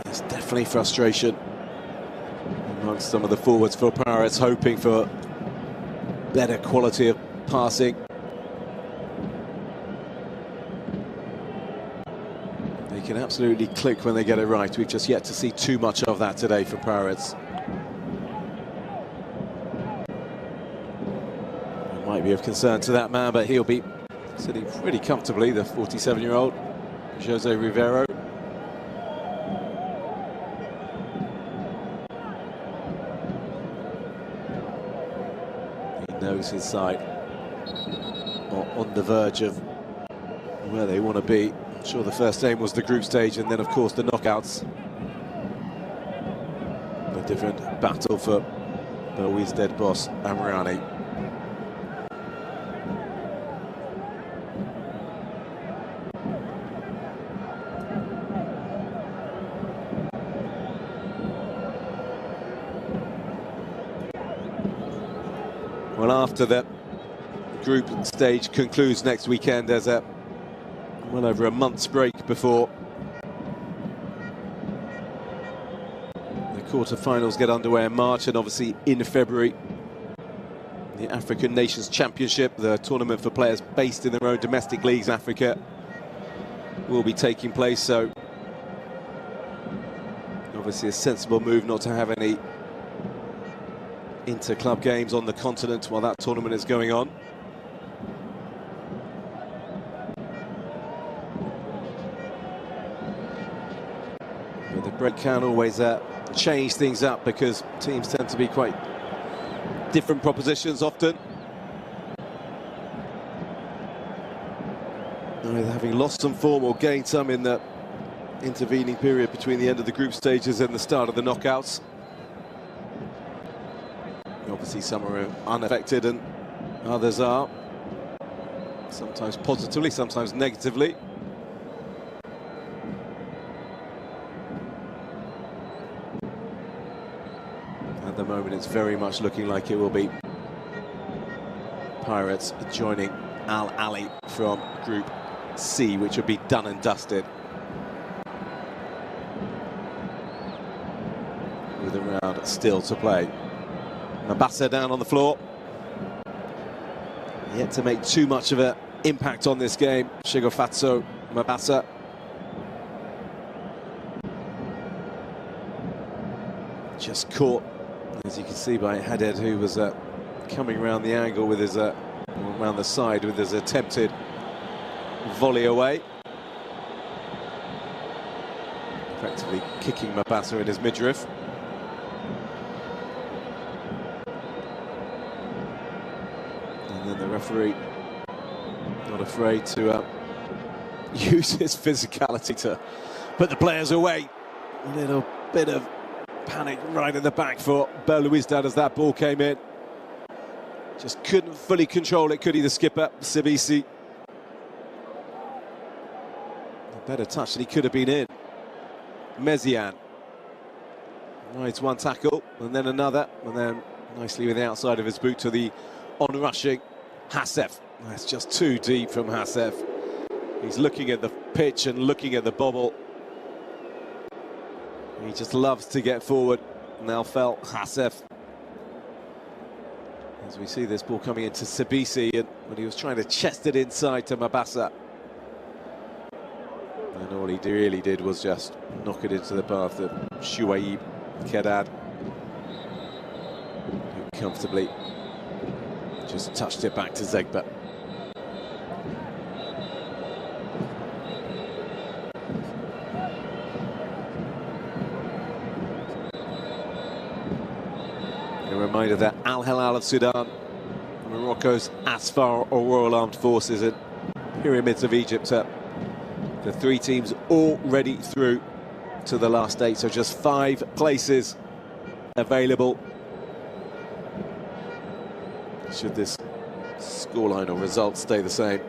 there's definitely frustration amongst some of the forwards for Pirates, hoping for better quality of passing. They can absolutely click when they get it right. We've just yet to see too much of that today for Pirates. It might be of concern to that man, but he'll be sitting pretty comfortably, the 47-year-old Jose Rivero. He knows his side are on the verge of where they want to be. I'm sure the first aim was the group stage, and then of course the knockouts. A different battle for Belouizdad boss Amrani. Well, after that group stage concludes next weekend, there's well over a month's break before the quarter-finals get underway in March, and obviously in February the African Nations Championship, the tournament for players based in their own domestic leagues in Africa, will be taking place. So obviously a sensible move not to have any inter-club games on the continent while that tournament is going on. But the break can always change things up, because teams tend to be quite different propositions often. Either having lost some form or gained some in the intervening period between the end of the group stages and the start of the knockouts. Obviously some are unaffected and others are, sometimes positively, sometimes negatively. At the moment it's very much looking like it will be Pirates joining Al Ahly from Group C, which would be done and dusted, with a round still to play. Mabasa down on the floor. Yet to make too much of an impact on this game, Shigofatso Mabasa. Just caught, as you can see, by Haddad, who was coming around the angle with his, around the side with his attempted volley away. Effectively kicking Mabasa in his midriff. And then the referee, not afraid to use his physicality to put the players away. A little bit of panic right in the back for Belouizdad as that ball came in. Just couldn't fully control it, could he, the skipper, Sibisi. A better touch than he could have been in. Mezian. Rides one tackle, and then another, and then nicely with the outside of his boot to the on-rushing Hassef. That's just too deep from Hassef. He's looking at the pitch and looking at the bobble. He just loves to get forward. Now felt Hassef. As we see this ball coming into Sibisi, and when he was trying to chest it inside to Mabasa. And all he really did was just knock it into the path of Shuaib Kedad, who comfortably just touched it back to Zegba. A reminder that Al Hilal of Sudan, Morocco's Asfar or Royal Armed Forces, and Pyramids of Egypt, the three teams already through to the last 8, so just 5 places available. Should this scoreline or result stay the same,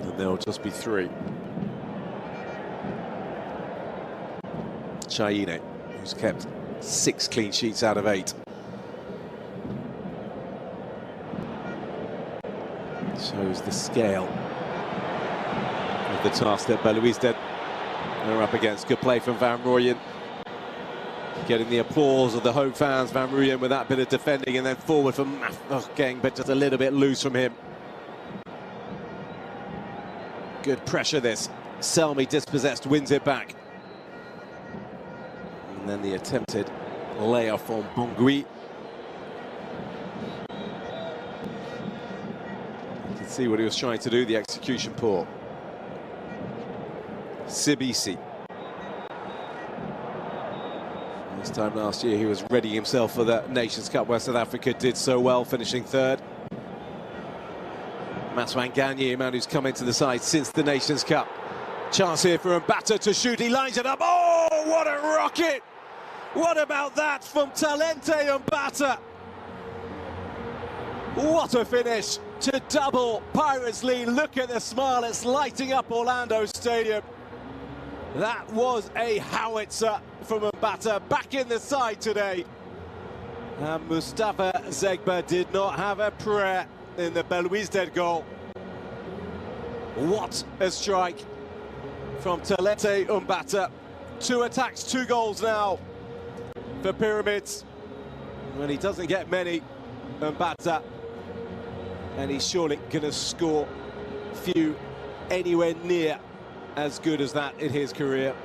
then there'll just be 3. Chaine, who's kept 6 clean sheets out of 8. Shows the scale of the task that Belouizdad are up against. Good play from Van Rooyen, getting the applause of the home fans. Van Rooyen with that bit of defending, and then forward from Mafokeng, but just a little bit loose from him. Good pressure this. Selmy dispossessed, wins it back. And then the attempted layoff on Bongui. You can see what he was trying to do, the execution poor. Sibisi. This time last year he was readying himself for the Nations Cup where South Africa did so well, finishing 3rd. Maswanganye, a man who's come into the side since the Nations Cup. Chance here for Mbata to shoot, he lines it up. Oh, what a rocket! What about that from Talente Mbata? What a finish to double Pirates lead. Look at the smile, it's lighting up Orlando Stadium. That was a howitzer from Mbata, back in the side today. And Mustafa Zegba did not have a prayer in the Belouizdad goal. What a strike from Talente Mbata. 2 attacks, 2 goals now for Pyramids. Well, he doesn't get many, Mbata, and he's surely going to score few anywhere near as good as that in his career.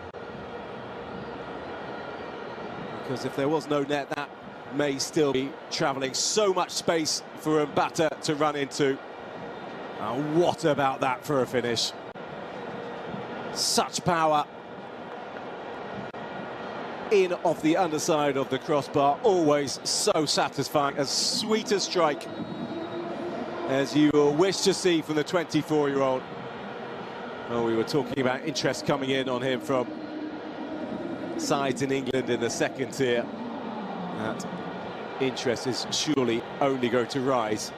Because if there was no net, that may still be travelling. So much space for Mbata to run into. What about that for a finish? Such power. In off the underside of the crossbar, always so satisfying. As sweet a strike as you will wish to see from the 24-year-old. Well, we were talking about interest coming in on him from sides in England in the 2nd tier. That interest is surely only going to rise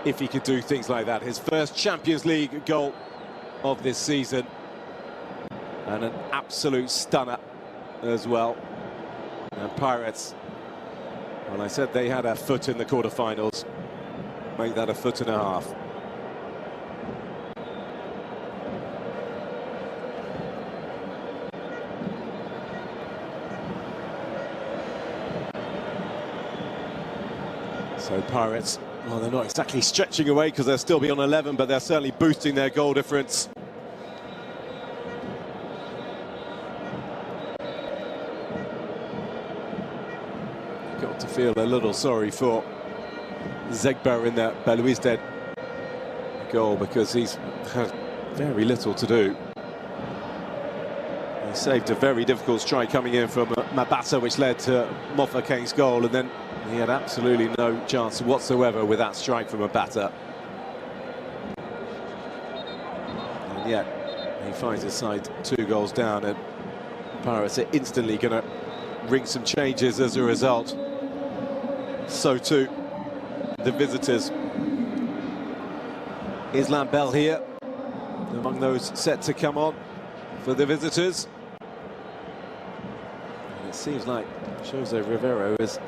if he could do things like that. His first Champions League goal of this season, and an absolute stunner as well. And Pirates, well, I said they had a foot in the quarterfinals, make that a foot and a half. So Pirates, well, they're not exactly stretching away because they'll still be on 11, but they're certainly boosting their goal difference. Got to feel a little sorry for Zegba in that Belouizdad goal, because he's had very little to do. He saved a very difficult strike coming in from Mbata, which led to Mofokeng's goal, and then he had absolutely no chance whatsoever with that strike from Mbata. And yet, he finds his side 2 goals down, and Pirates are instantly going to ring some changes as a result. So too the visitors. Islam Bell here, among those set to come on for the visitors. And it seems like Jose Rivero has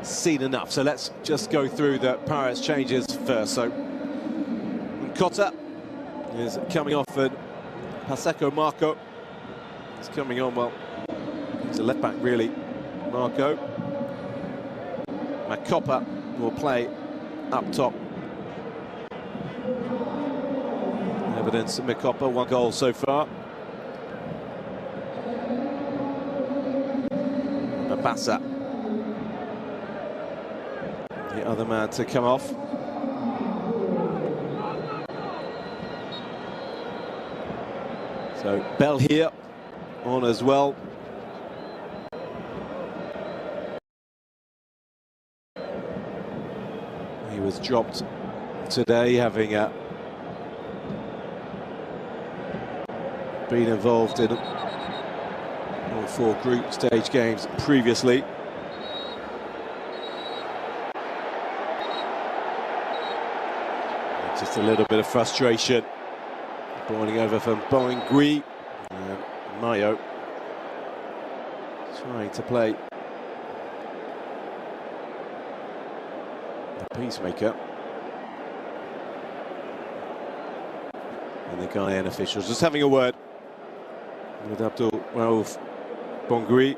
seen enough. So let's just go through the Pirates changes first. So Nkota is coming off, and Paseko Marco is coming on. Well, he's a left back really, Marco. Makopa will play up top. Evidence of Makopa, 1 goal so far. Mabasa, the other man to come off. So Bell here on as well. He was dropped today, having been involved in all 4 group stage games previously. Just a little bit of frustration boiling over from Bongui, and Mayo trying to play the peacemaker. And the Ghanaian officials just having a word with Abdul Raouf Bongui.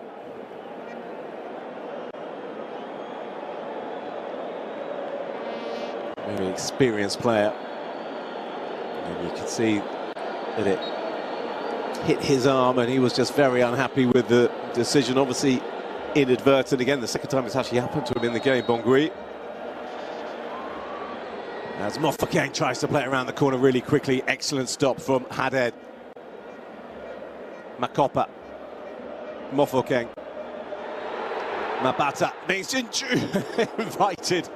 Very experienced player. And you can see that it hit his arm and he was just very unhappy with the decision. Obviously inadvertent. Again, the second time it's actually happened to him in the game, Bongui. As Mofokeng tries to play it around the corner really quickly. Excellent stop from Haded. Makopa. Mofokeng. Mabata. Makes invited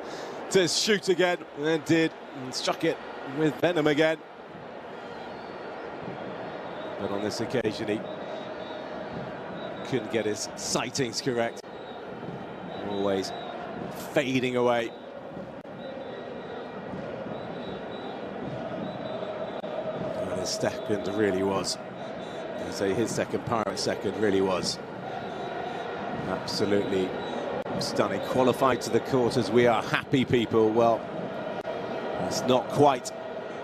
to shoot again, and then did, and struck it with venom again. But on this occasion, he couldn't get his sightings correct. Always fading away. And his second really was, I say his second, Pirates' second really was absolutely stunning. Qualified to the quarters. We are happy, people. Well, it's not quite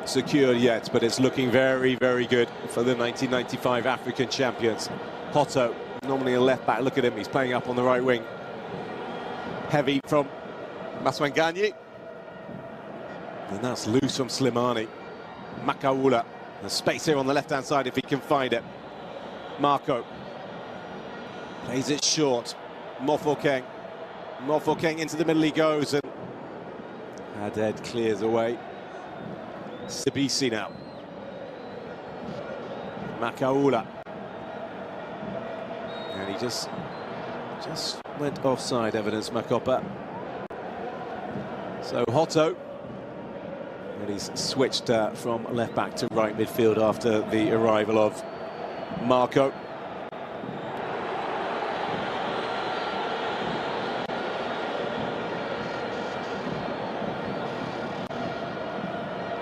secured yet, but it's looking very, very good for the 1995 African champions. Hotto, normally a left back. Look at him, he's playing up on the right wing. Heavy from Maswanganyi. And that's loose from Slimani. Makaula. There's space here on the left-hand side if he can find it. Marco plays it short. Mofokeng. Mofokeng into the middle he goes, and Haded clears away. Sibisi now. Makaula. And he just went offside, evidence Makopa. So Hotto, and he's switched from left back to right midfield after the arrival of Marco.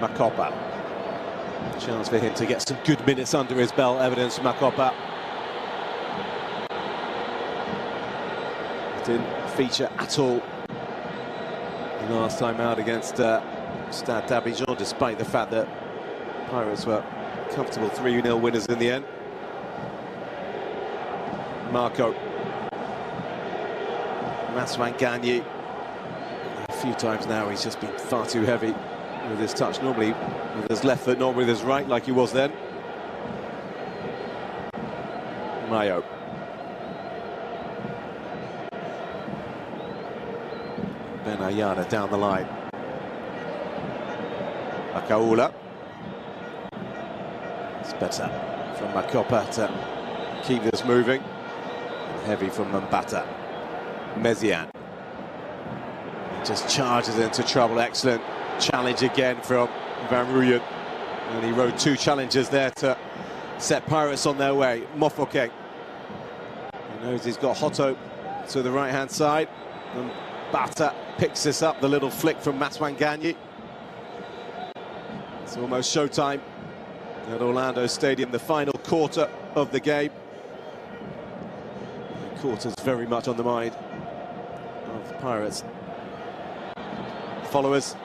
Makopa. Chance for him to get some good minutes under his belt, evidence Makopa. Didn't feature at all the last time out against Stade d'Abidjan, despite the fact that Pirates were comfortable 3-0 winners in the end. Marco. Maswanganyi. A few times now he's just been far too heavy with his touch, normally with his left foot, not with his right like he was then. Mayo. Benayana down the line. Makaula. It's better from Makopa to keep this moving. And heavy from Mbata. Mezian. Just charges into trouble. Excellent challenge again from Van Rooyen. And he rode two challenges there to set Pirates on their way. Mofokeng. He knows he's got Hotto to the right-hand side. And Bata picks this up, the little flick from Maswanganyi. It's almost showtime at Orlando Stadium, the final quarter of the game. The quarter's very much on the mind of the Pirates followers.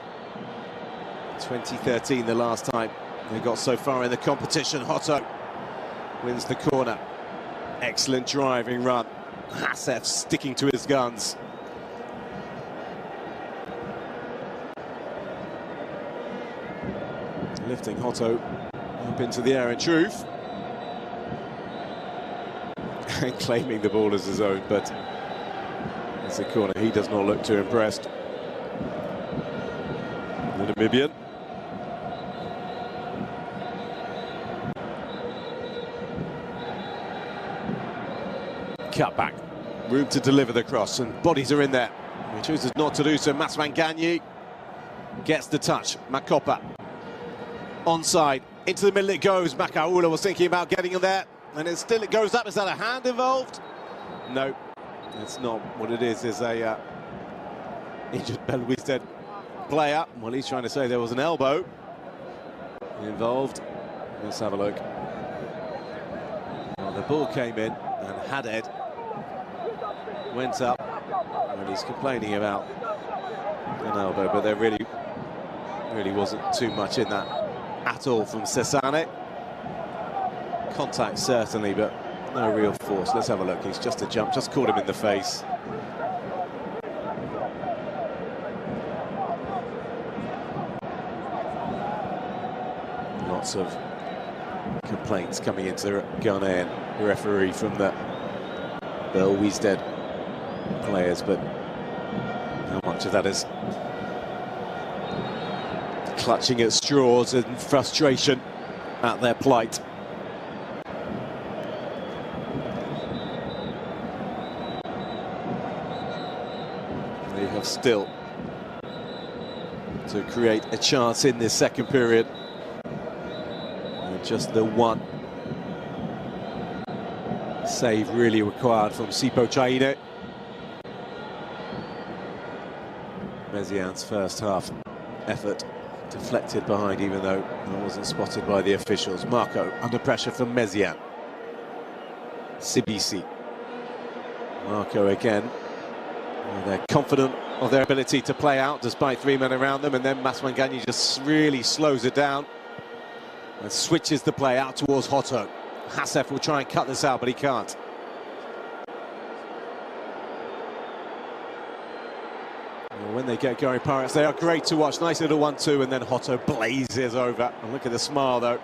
2013, the last time they got so far in the competition. Hotto wins the corner. Excellent driving run. Hassef sticking to his guns. Lifting Hotto up into the air in truth. And claiming the ball as his own, but it's a corner. He does not look too impressed. The Namibian. Cut back. Room to deliver the cross, and bodies are in there. He chooses not to do so. Maswanganyi gets the touch. Makopa. Onside, into the middle it goes. Makaula was thinking about getting in there, and it goes up. Is that a hand involved? No, it's not. What it is a injured Belouizdad player. Well, he's trying to say there was an elbow involved. Let's have a look. Well, the ball came in, and Haded went up, and he's complaining about an elbow, but there really wasn't too much in that at all from Cesane. Contact certainly, but no real force. Let's have a look. He's just a jump, just caught him in the face. Lots of complaints coming into the Ghanaian referee from the Belouizdad players, but how much of that is clutching at straws and frustration at their plight? They have still to create a chance in this second period. And just the one save really required from Sipo Chaine. Mezian's first half effort deflected behind, even though it wasn't spotted by the officials. Marco under pressure from Mezian. Sibisi. Marco again. Well, they're confident of their ability to play out despite three men around them, and then Maswanganyi just really slows it down and switches the play out towards Hotto. Hassef will try and cut this out, but he can't. Well, when they get going, Pirates, they are great to watch. Nice little 1-2, and then Hotto blazes over. And look at the smile, though.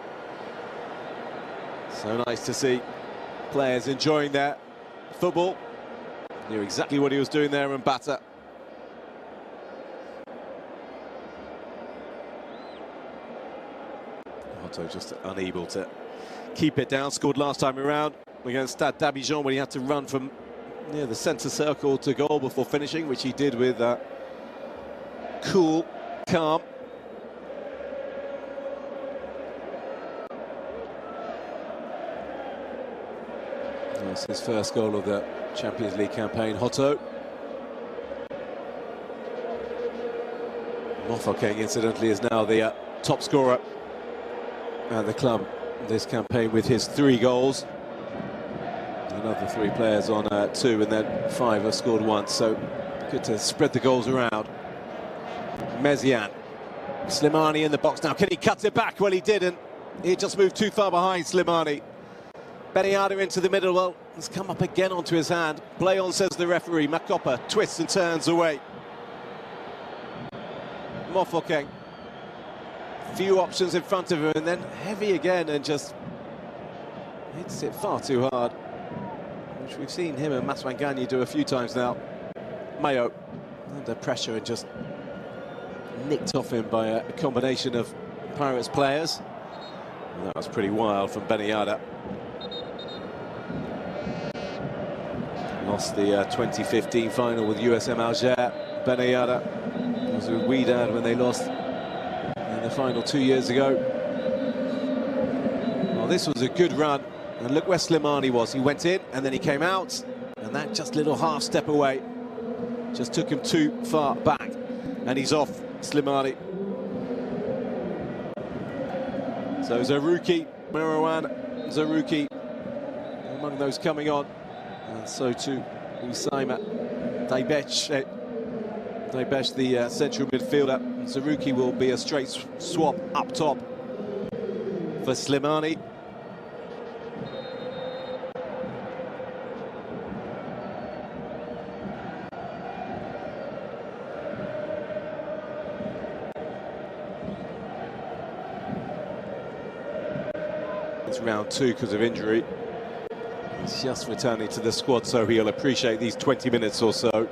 So nice to see players enjoying their football. Knew exactly what he was doing there, and Bata. Hotto just unable to keep it down. Scored last time around against Stade d'Abidjan when he had to run from near the centre circle to goal before finishing, which he did with cool, calm. That's his first goal of the Champions League campaign, Hotto. Mofokeng, incidentally, is now the top scorer at the club this campaign with his 3 goals. Another 3 players on 2, and then 5 have scored once, so good to spread the goals around. Mezian. Slimani in the box now. Can he cut it back? Well, he didn't. He just moved too far behind Slimani. Belouizdad into the middle. Well, it's come up again onto his hand. Play on, says the referee. Makopa twists and turns away. Mofokeng. Few options in front of him, and then heavy again, and just hits it far too hard, which we've seen him and Maswanganyi do a few times now. Mayo under pressure and just nicked off him by a combination of Pirates players. And that was pretty wild from Belouizdad. Lost the 2015 final with USM Alger. Belouizdad. It was with Belouizdad when they lost in the final 2 years ago. Well, this was a good run, and look where Slimani was. He went in and then he came out, and that just little half step away just took him too far back, and he's off. Slimani. So Zarouki, Marwan Zarouki among those coming on, and so too Usaima Daibesh, the central midfielder. Zarouki will be a straight swap up top for Slimani. It's round 2 because of injury. He's just returning to the squad, so he'll appreciate these 20 minutes or so.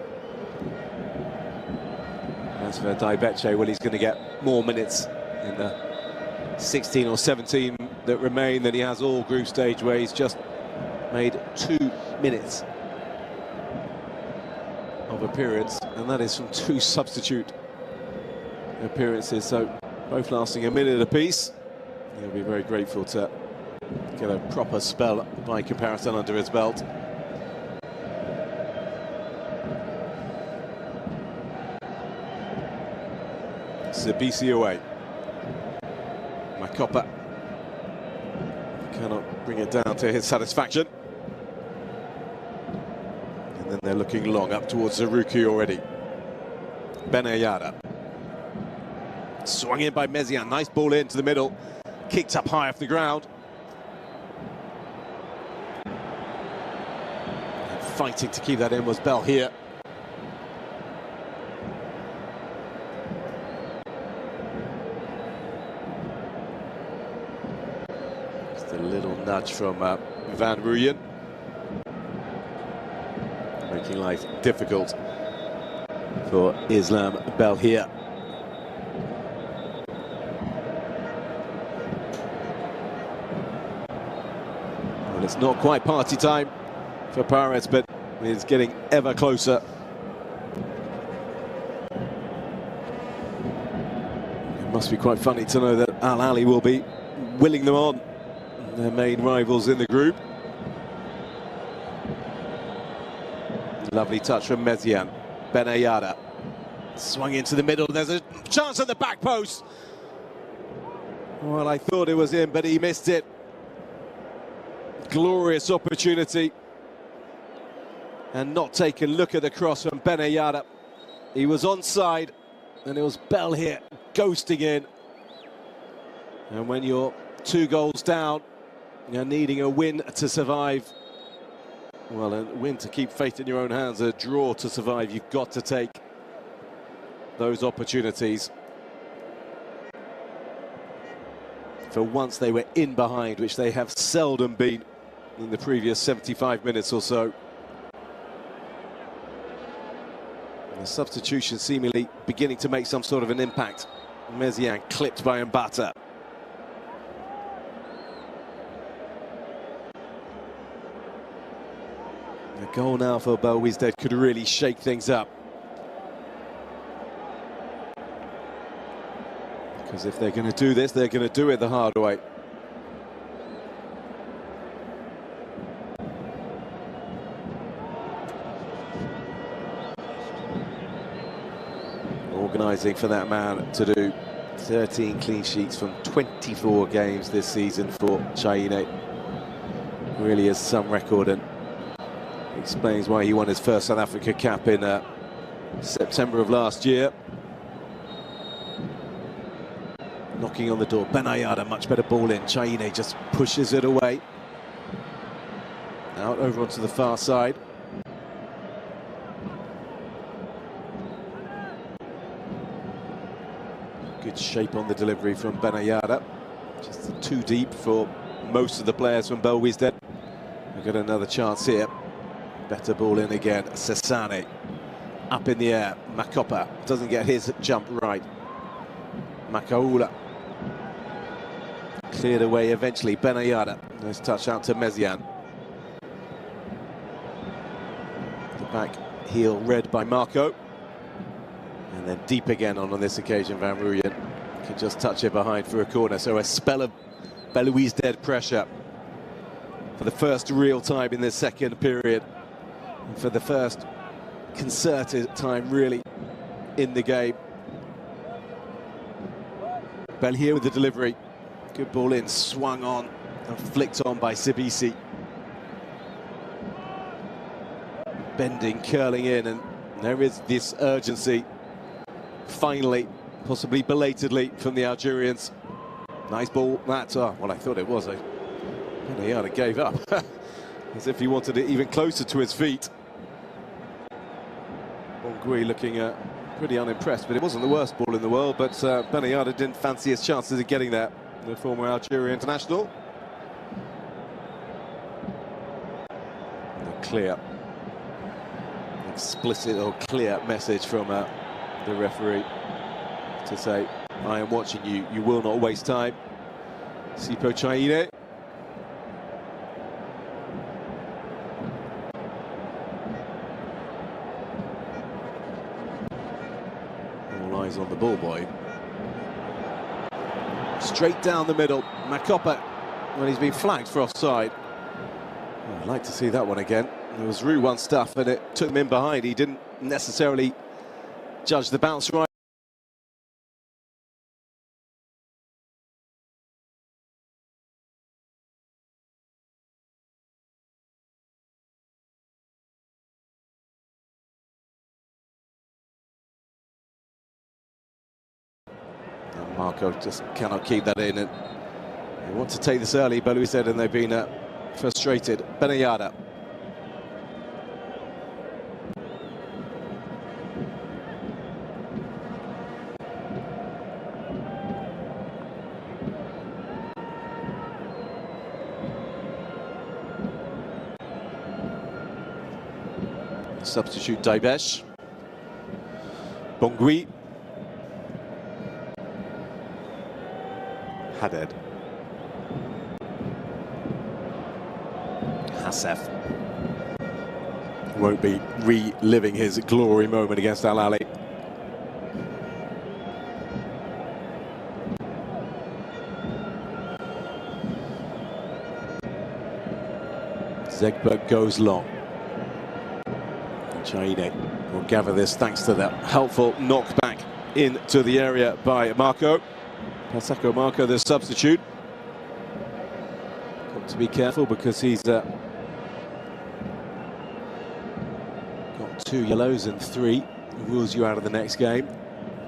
As for Daibeche, well, he's going to get more minutes in the 16 or 17 that remain than he has all group stage, where he's just made 2 minutes of appearance, and that is from 2 substitute appearances, so both lasting a minute apiece. He'll be very grateful to get a proper spell by comparison under his belt. Sibisi away. Makopa cannot bring it down to his satisfaction. And And they're looking long up towards Zaruki already. Belouizdad. Swung in by Messian. Nice ball into the middle. Kicked up high off the ground. And fighting to keep that in was Bell here. Just a little nudge from Van Rooyen. Making life difficult for Islam Bell here. Well, it's not quite party time for Pirates, but it's getting ever closer. It must be quite funny to know that Al Ahly will be willing them on, their main rivals in the group. Lovely touch from Messian. Belouizdad swung into the middle. There's a chance at the back post. Well, I thought it was in, but he missed it. Glorious opportunity. And not taken. Look at the cross from Belouizdad. He was onside, and it was Bell here ghosting in. And when you're 2 goals down, you're needing a win to survive. Well, a win to keep faith in your own hands, a draw to survive. You've got to take those opportunities. For once they were in behind, which they have seldom been in the previous 75 minutes or so. And the substitution seemingly beginning to make some sort of an impact. Messian clipped by Mbata. A goal now for Belouizdad could really shake things up. Because if they're going to do this, they're going to do it the hard way. Organising for that man to do 13 clean sheets from 24 games this season for Chaine. Really is some record, and explains why he won his first South Africa cap in September of last year. Knocking on the door. Belouizdad, a much better ball in. Chaine just pushes it away. Out over onto the far side. Good shape on the delivery from Belouizdad. Just too deep for most of the players from Belouizdad. We've got another chance here. Better ball in again. Sesane up in the air. Makopa doesn't get his jump right. Makaula cleared away eventually. Belouizdad. Nice touch out to Messian. The back heel read by Marco. And then deep again on this occasion. Van Rooyen can just touch it behind for a corner. So a spell of Belouizdad pressure for the first real time in this second period. And for the first concerted time really in the game. Bell here with the delivery. Good ball in, swung on and flicked on by Sibisi. Bending, curling in, and there is this urgency. Finally, possibly belatedly, from the Algerians. Nice ball, that, well, I thought it was. Belouizdad gave up, as if he wanted it even closer to his feet. Bongui looking pretty unimpressed, but it wasn't the worst ball in the world, but Belouizdad didn't fancy his chances of getting there, the former Algeria international. A clear, explicit or clear message from the referee to say, I am watching you, you will not waste time. Sipo Chaine. All eyes on the ball boy. Straight down the middle. Makopa, when he's been flagged for offside. Oh, I'd like to see that one again. It was Roux one stuff, and it took him in behind. He didn't necessarily judge the bounce right. Marco just cannot keep that in, and they want to take this early, Belouizdad, and they've been frustrated. Belouizdad. Substitute Daibesh. Bongui. Haded. Hassef won't be reliving his glory moment against Al Ahly. Zegberg goes long. Chaine will gather this thanks to that helpful knockback into the area by Marco. Pasako Marco, the substitute. Got to be careful because he's got 2 yellows and 3. Rules you out of the next game.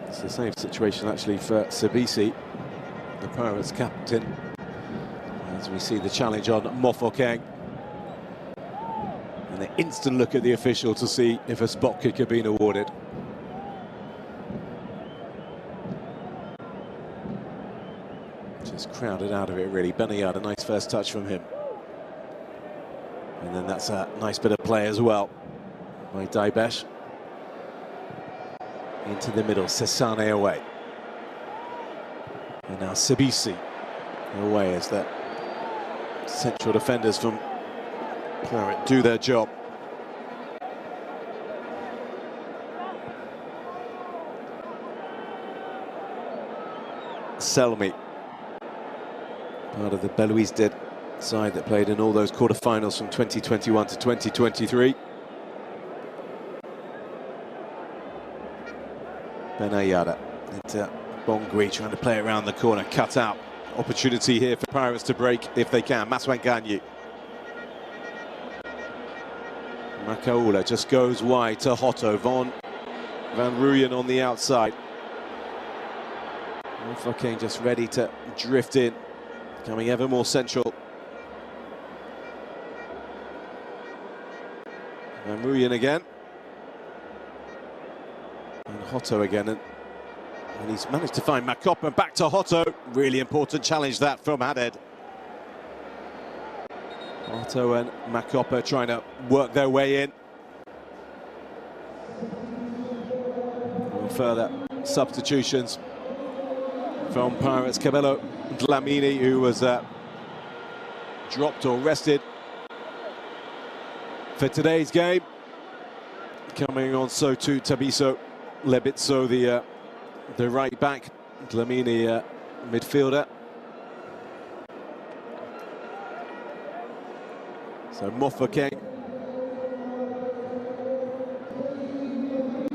It's the same situation actually for Sabisi, the Pirates captain, as we see the challenge on Mofokeng. And an instant look at the official to see if a spot kick had been awarded. Just crowded out of it, really. Belouizdad, a nice first touch from him. And then that's a nice bit of play as well by Daibesh. Into the middle, Sesane away. And now Sabisi away as the central defenders from Claret do their job. Selmi, part of the Belouizdad side that played in all those quarterfinals from 2021 to 2023. Belouizdad into Bongui trying to play around the corner, cut out. Opportunity here for Pirates to break if they can. Maswanganyi. Makaula just goes wide to Hotto. Van Rooyen on the outside. Mofokeng just ready to drift in, coming ever more central. Van Rooyen again. And Hotto again. And he's managed to find Makopa. Back to Hotto. Really important challenge that from Haded. Hotto and Makopa trying to work their way in. And further substitutions from Pirates. Cabello Dlamini, who was dropped or rested for today's game. Coming on, so too Tabiso Lebitso, the right back. Dlamini, midfielder. So Mofokeng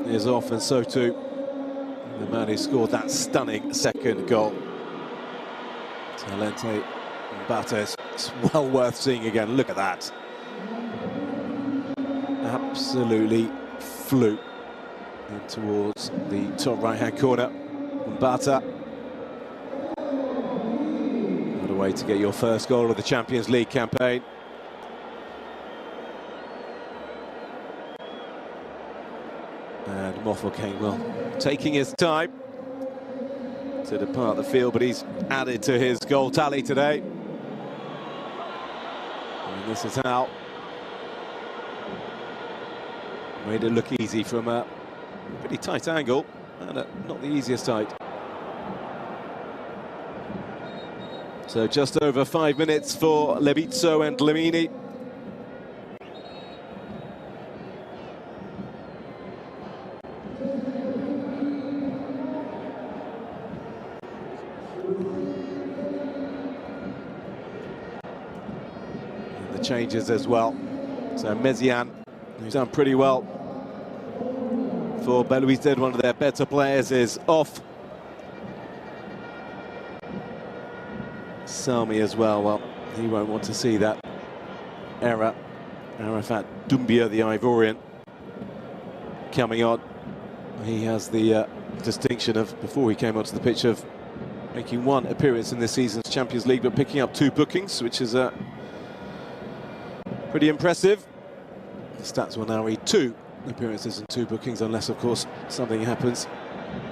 is off, and so too the man who scored that stunning second goal. Talente Bates. It's well worth seeing again. Look at that. Absolutely flew in towards the top right-hand corner. Mbata. What a way to get your first goal of the Champions League campaign. And Mofokeng, well, taking his time to depart the field, but he's added to his goal tally today. And this is how made it look easy from a pretty tight angle, and not the easiest height. So just over 5 minutes for Lebitso and Dlamini. Changes as well. So Mezian, who's done pretty well for Belouizdad, one of their better players, is off. Salmi as well. Well, he won't want to see that error. Arafat Doumbia, the Ivorian, coming on. He has the distinction of, before he came onto the pitch, of making one appearance in this season's Champions League, but picking up 2 bookings, which is pretty impressive. The stats will now read 2 appearances and 2 bookings, unless, of course, something happens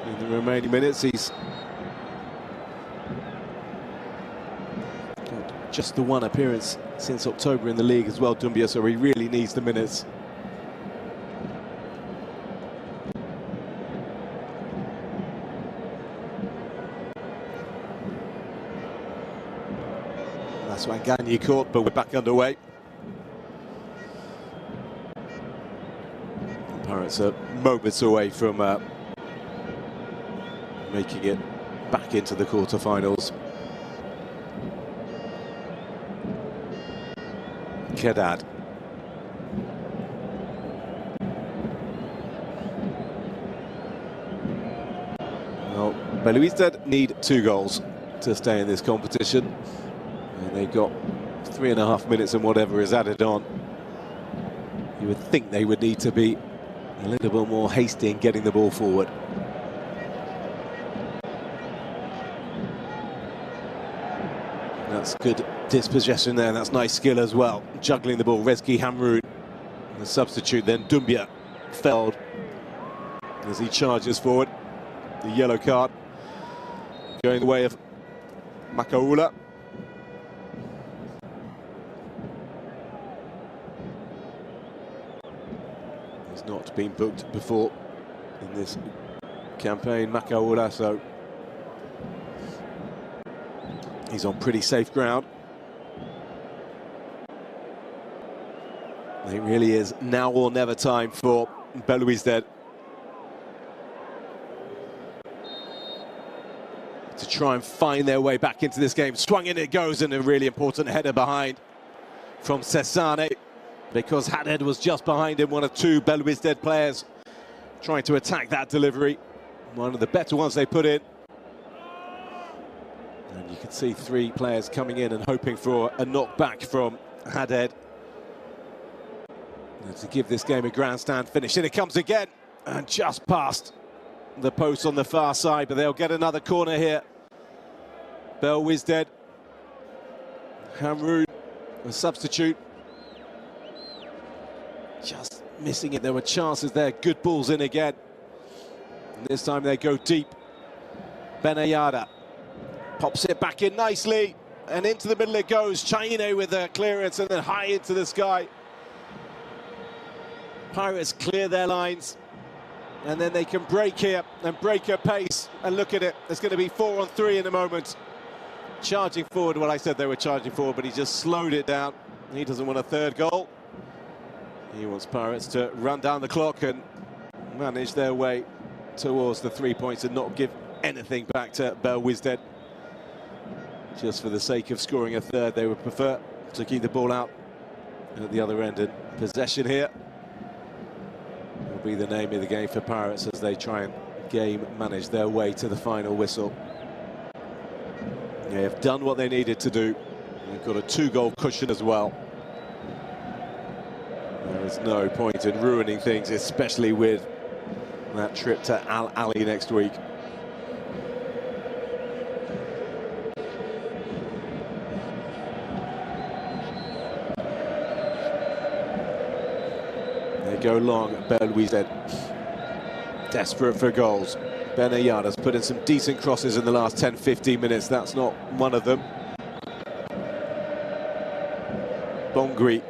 in the remaining minutes. He's got just the 1 appearance since October in the league as well, Doumbia, so he really needs the minutes. That's Wangani caught, but we're back underway. The Pirates are moments away from making it back into the quarterfinals. Kedad. Well, Belouizdad need 2 goals to stay in this competition. And they've got 3.5 minutes and whatever is added on. You would think they would need to be a little bit more hasty in getting the ball forward. That's good dispossession there, that's nice skill as well. Juggling the ball, Rezki Hamroun, the substitute, then Doumbia felled as he charges forward. The yellow card going the way of Makaula. He's not been booked before in this campaign, Makaula, so he's on pretty safe ground. It really is now or never time for Belouizdad to try and find their way back into this game. Swung in it goes, and a really important header behind from Cesane, because Haddad was just behind him, one of 2 Belouizdad players trying to attack that delivery. One of the better ones they put in. And you can see 3 players coming in and hoping for a knockback from Haddad to give this game a grandstand finish. And it comes again, and just past the post on the far side, but they'll get another corner here. Belouizdad, Hamroun, a substitute, just missing it. There were chances there, good balls in again. And this time they go deep. Belouizdad pops it back in nicely, and into the middle it goes. Chaine with a clearance, and then high into the sky. Pirates clear their lines, and then they can break here and break a pace. And look at it, there's going to be 4 on 3 in a moment. Charging forward, well, I said they were charging forward, but he just slowed it down. He doesn't want a 3rd goal. He wants Pirates to run down the clock and manage their way towards the 3 points and not give anything back to Belouizdad. Just for the sake of scoring a 3rd, they would prefer to keep the ball out at the other end. And possession here will be the name of the game for Pirates as they try and game manage their way to the final whistle. They have done what they needed to do. They've got a 2-goal cushion as well. There is no point in ruining things, especially with that trip to Al Ali next week. They go long, Belouizdad, desperate for goals. Belouizdad has put in some decent crosses in the last 10-15 minutes. That's not one of them. Bongri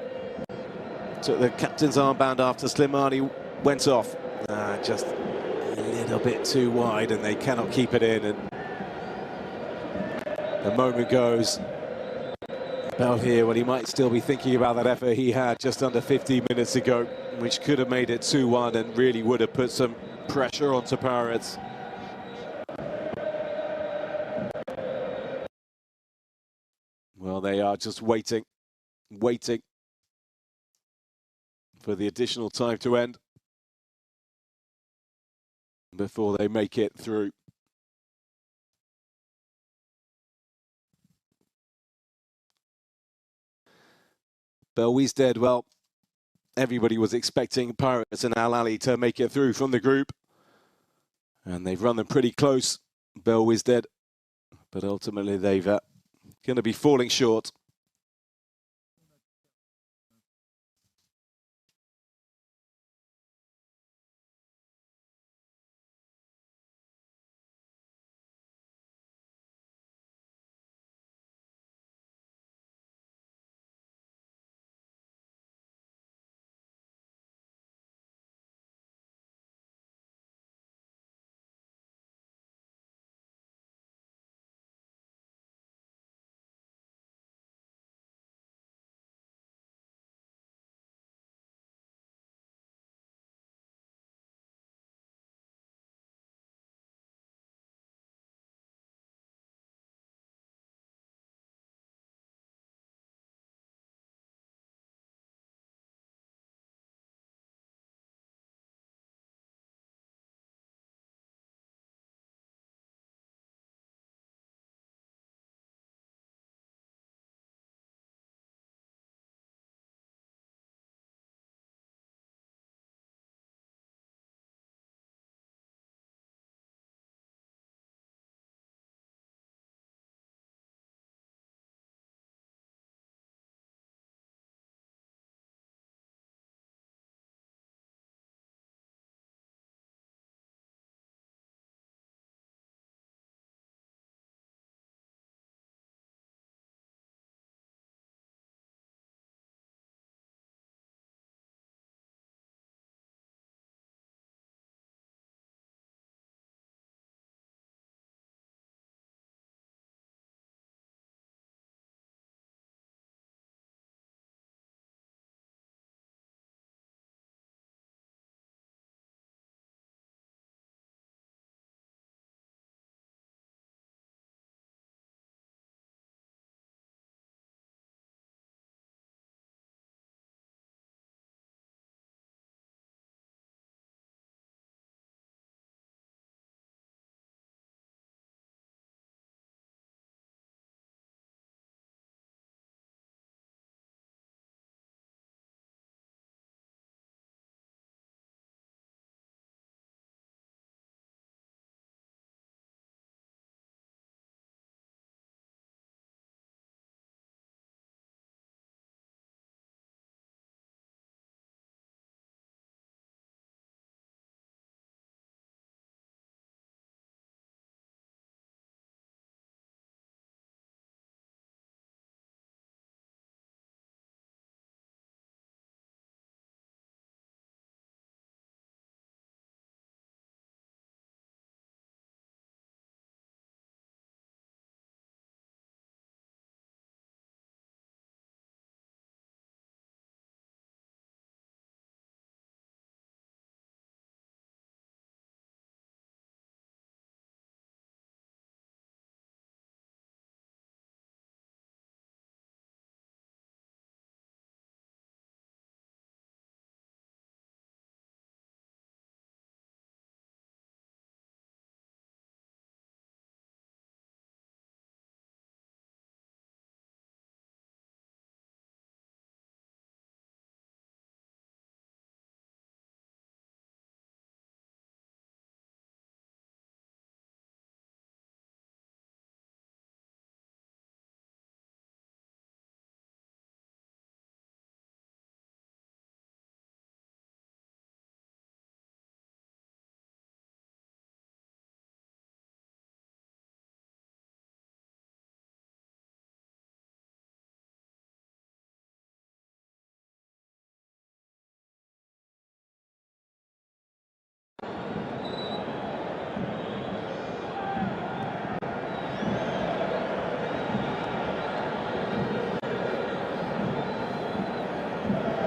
took the captain's armband after Slimani went off. Just a little bit too wide, and they cannot keep it in. And the moment goes. Bell here, well, he might still be thinking about that effort he had just under 15 minutes ago, which could have made it 2-1 and really would have put some pressure onto Pirates. Well, they are just waiting for the additional time to end before they make it through. Belouizdad, well, everybody was expecting Pirates and Al Ali to make it through from the group, and they've run them pretty close. Belouizdad but ultimately they've going to be falling short.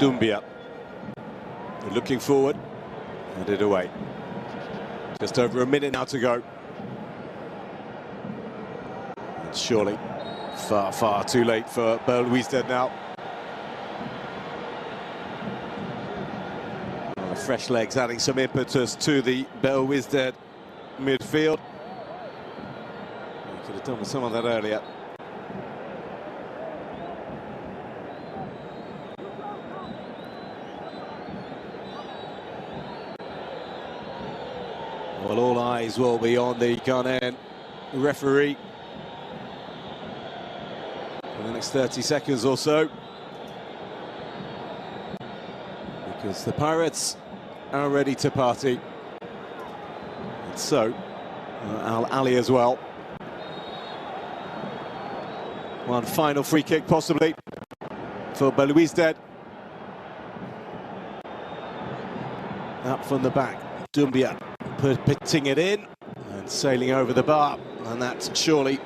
Dumbia looking forward, and it away. Just over a minute now to go. And surely far too late for Belouizdad now. Fresh legs adding some impetus to the Belouizdad midfield. Could have done with some of that earlier. Well, all eyes will be on the Ghanaian referee for the next 30 seconds or so. Because the Pirates are ready to party. And so, Al Ali as well. One final free kick possibly for Belouizdad. Up from the back, Doumbia putting it in and sailing over the bar, and that surely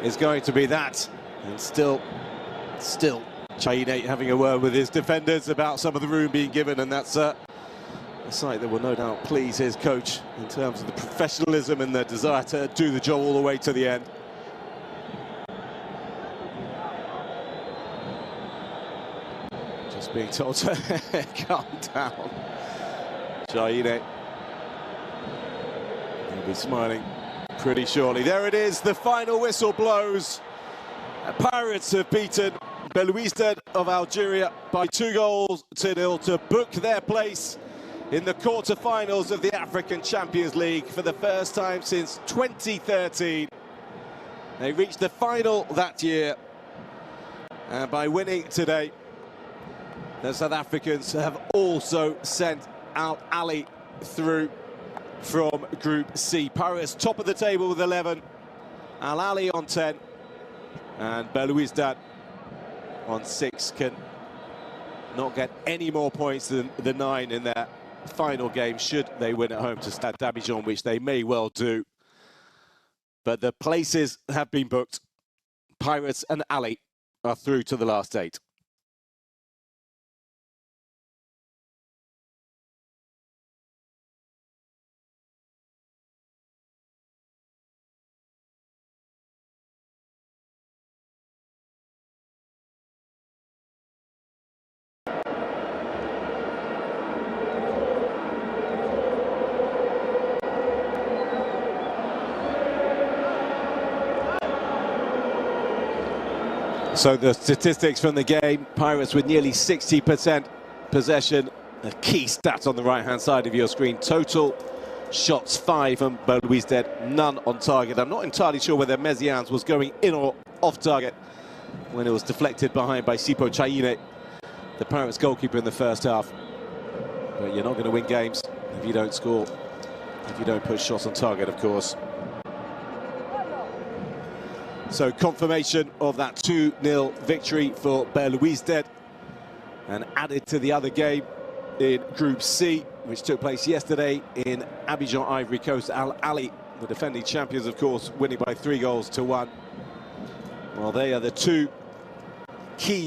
is going to be that. And still Chaine having a word with his defenders about some of the room being given, and that's a sight that will no doubt please his coach in terms of the professionalism and the desire to do the job all the way to the end. Just being told to calm down. Chaine will be smiling pretty surely. There it is, the final whistle blows. Pirates have beaten Belouizdad of Algeria by 2-0 to book their place in the quarter-finals of the African Champions League for the first time since 2013. They reached the final that year, and by winning today, the South Africans have also sent Al Ali through from Group C. Pirates top of the table with 11, Al Ali on 10, and Belouizdad on 6 can not get any more points than the 9 in their final game should they win at home to Stade d'Abidjan, which they may well do. But the places have been booked. Pirates and Ali are through to the last 8. So the statistics from the game, Pirates with nearly 60% possession. A key stat on the right-hand side of your screen. Total shots 5 from Belouizdad, none on target. I'm not entirely sure whether Mesians was going in or off target when it was deflected behind by Sipo Chaine, the Pirates goalkeeper in the first half. But you're not going to win games if you don't score, if you don't put shots on target, of course. So confirmation of that 2-0 victory for Belouizdad, and added to the other game in Group C, which took place yesterday in Abidjan, Ivory Coast. Al Ali, the defending champions, of course, winning by 3-1. Well, they are the two key